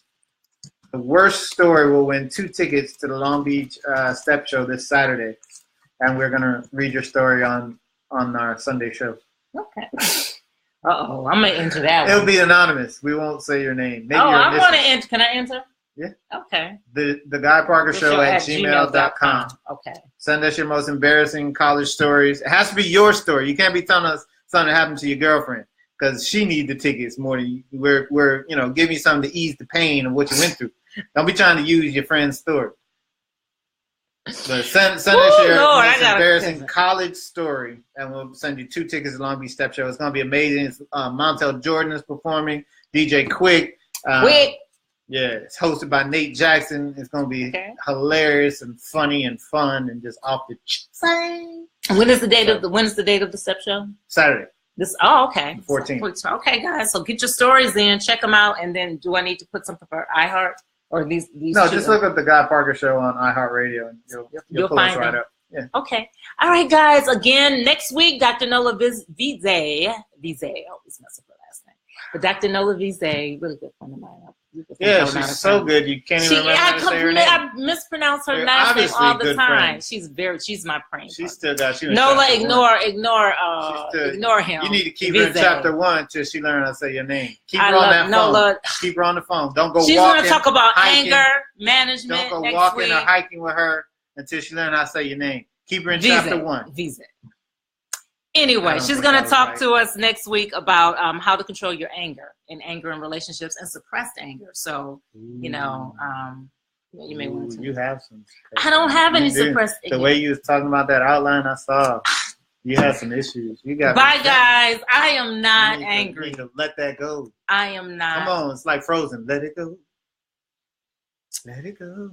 The worst story will win 2 tickets to the Long Beach Step Show this Saturday. And we're going to read your story on our Sunday show. Okay. Uh-oh, I'm going to enter that one. It'll be anonymous. We won't say your name. Maybe I want to enter. Can I enter? Yeah. Okay. The Guy Parker Show at gmail.com. Okay. Send us your most embarrassing college stories. It has to be your story. You can't be telling us something that happened to your girlfriend because she needs the tickets more than you. We're give me something to ease the pain of what you went through. Don't be trying to use your friend's story. But send us your most embarrassing college story, and we'll send you 2 tickets to Long Beach Step Show. It's going to be amazing. It's, Montel Jordan is performing. DJ Quick. Yeah, it's hosted by Nate Jackson. It's going to be hilarious and funny and fun and just off the chain. When is the date of the Step Show? Saturday. Okay. 14th. Okay, guys. So get your stories in, check them out, and then do I need to put something for iHeart or these? No, just look up the Guy Parker Show on iHeartRadio, and you'll pull us right up. Yeah. Okay. All right, guys. Again, next week, Dr. Nola Vize. I always mess up her last name. But Dr. Nola Vize, really good friend of mine. Yeah, she's so good. You can't even remember how to say her name. I mispronounce her last name all the time. Friend. She's my friend. She's still got you. Nola, ignore him. You need to keep her in chapter 1 until she learns how to say your name. Keep her on that phone. Keep her on the phone. Don't go walking. She's going to talk about anger management. Don't go walking or hiking with her until she learns how to say your name. Keep her in chapter 1. Vize. Anyway, she's going to talk to us next week about how to control your anger in relationships and suppressed anger. So, you may want to. You have some. I don't have any suppressed anger. The way you was talking about that outline, I saw you had some issues. You got. Bye, guys. I am not angry. You need to let that go. I am not. Come on, it's like Frozen. Let it go. Let it go.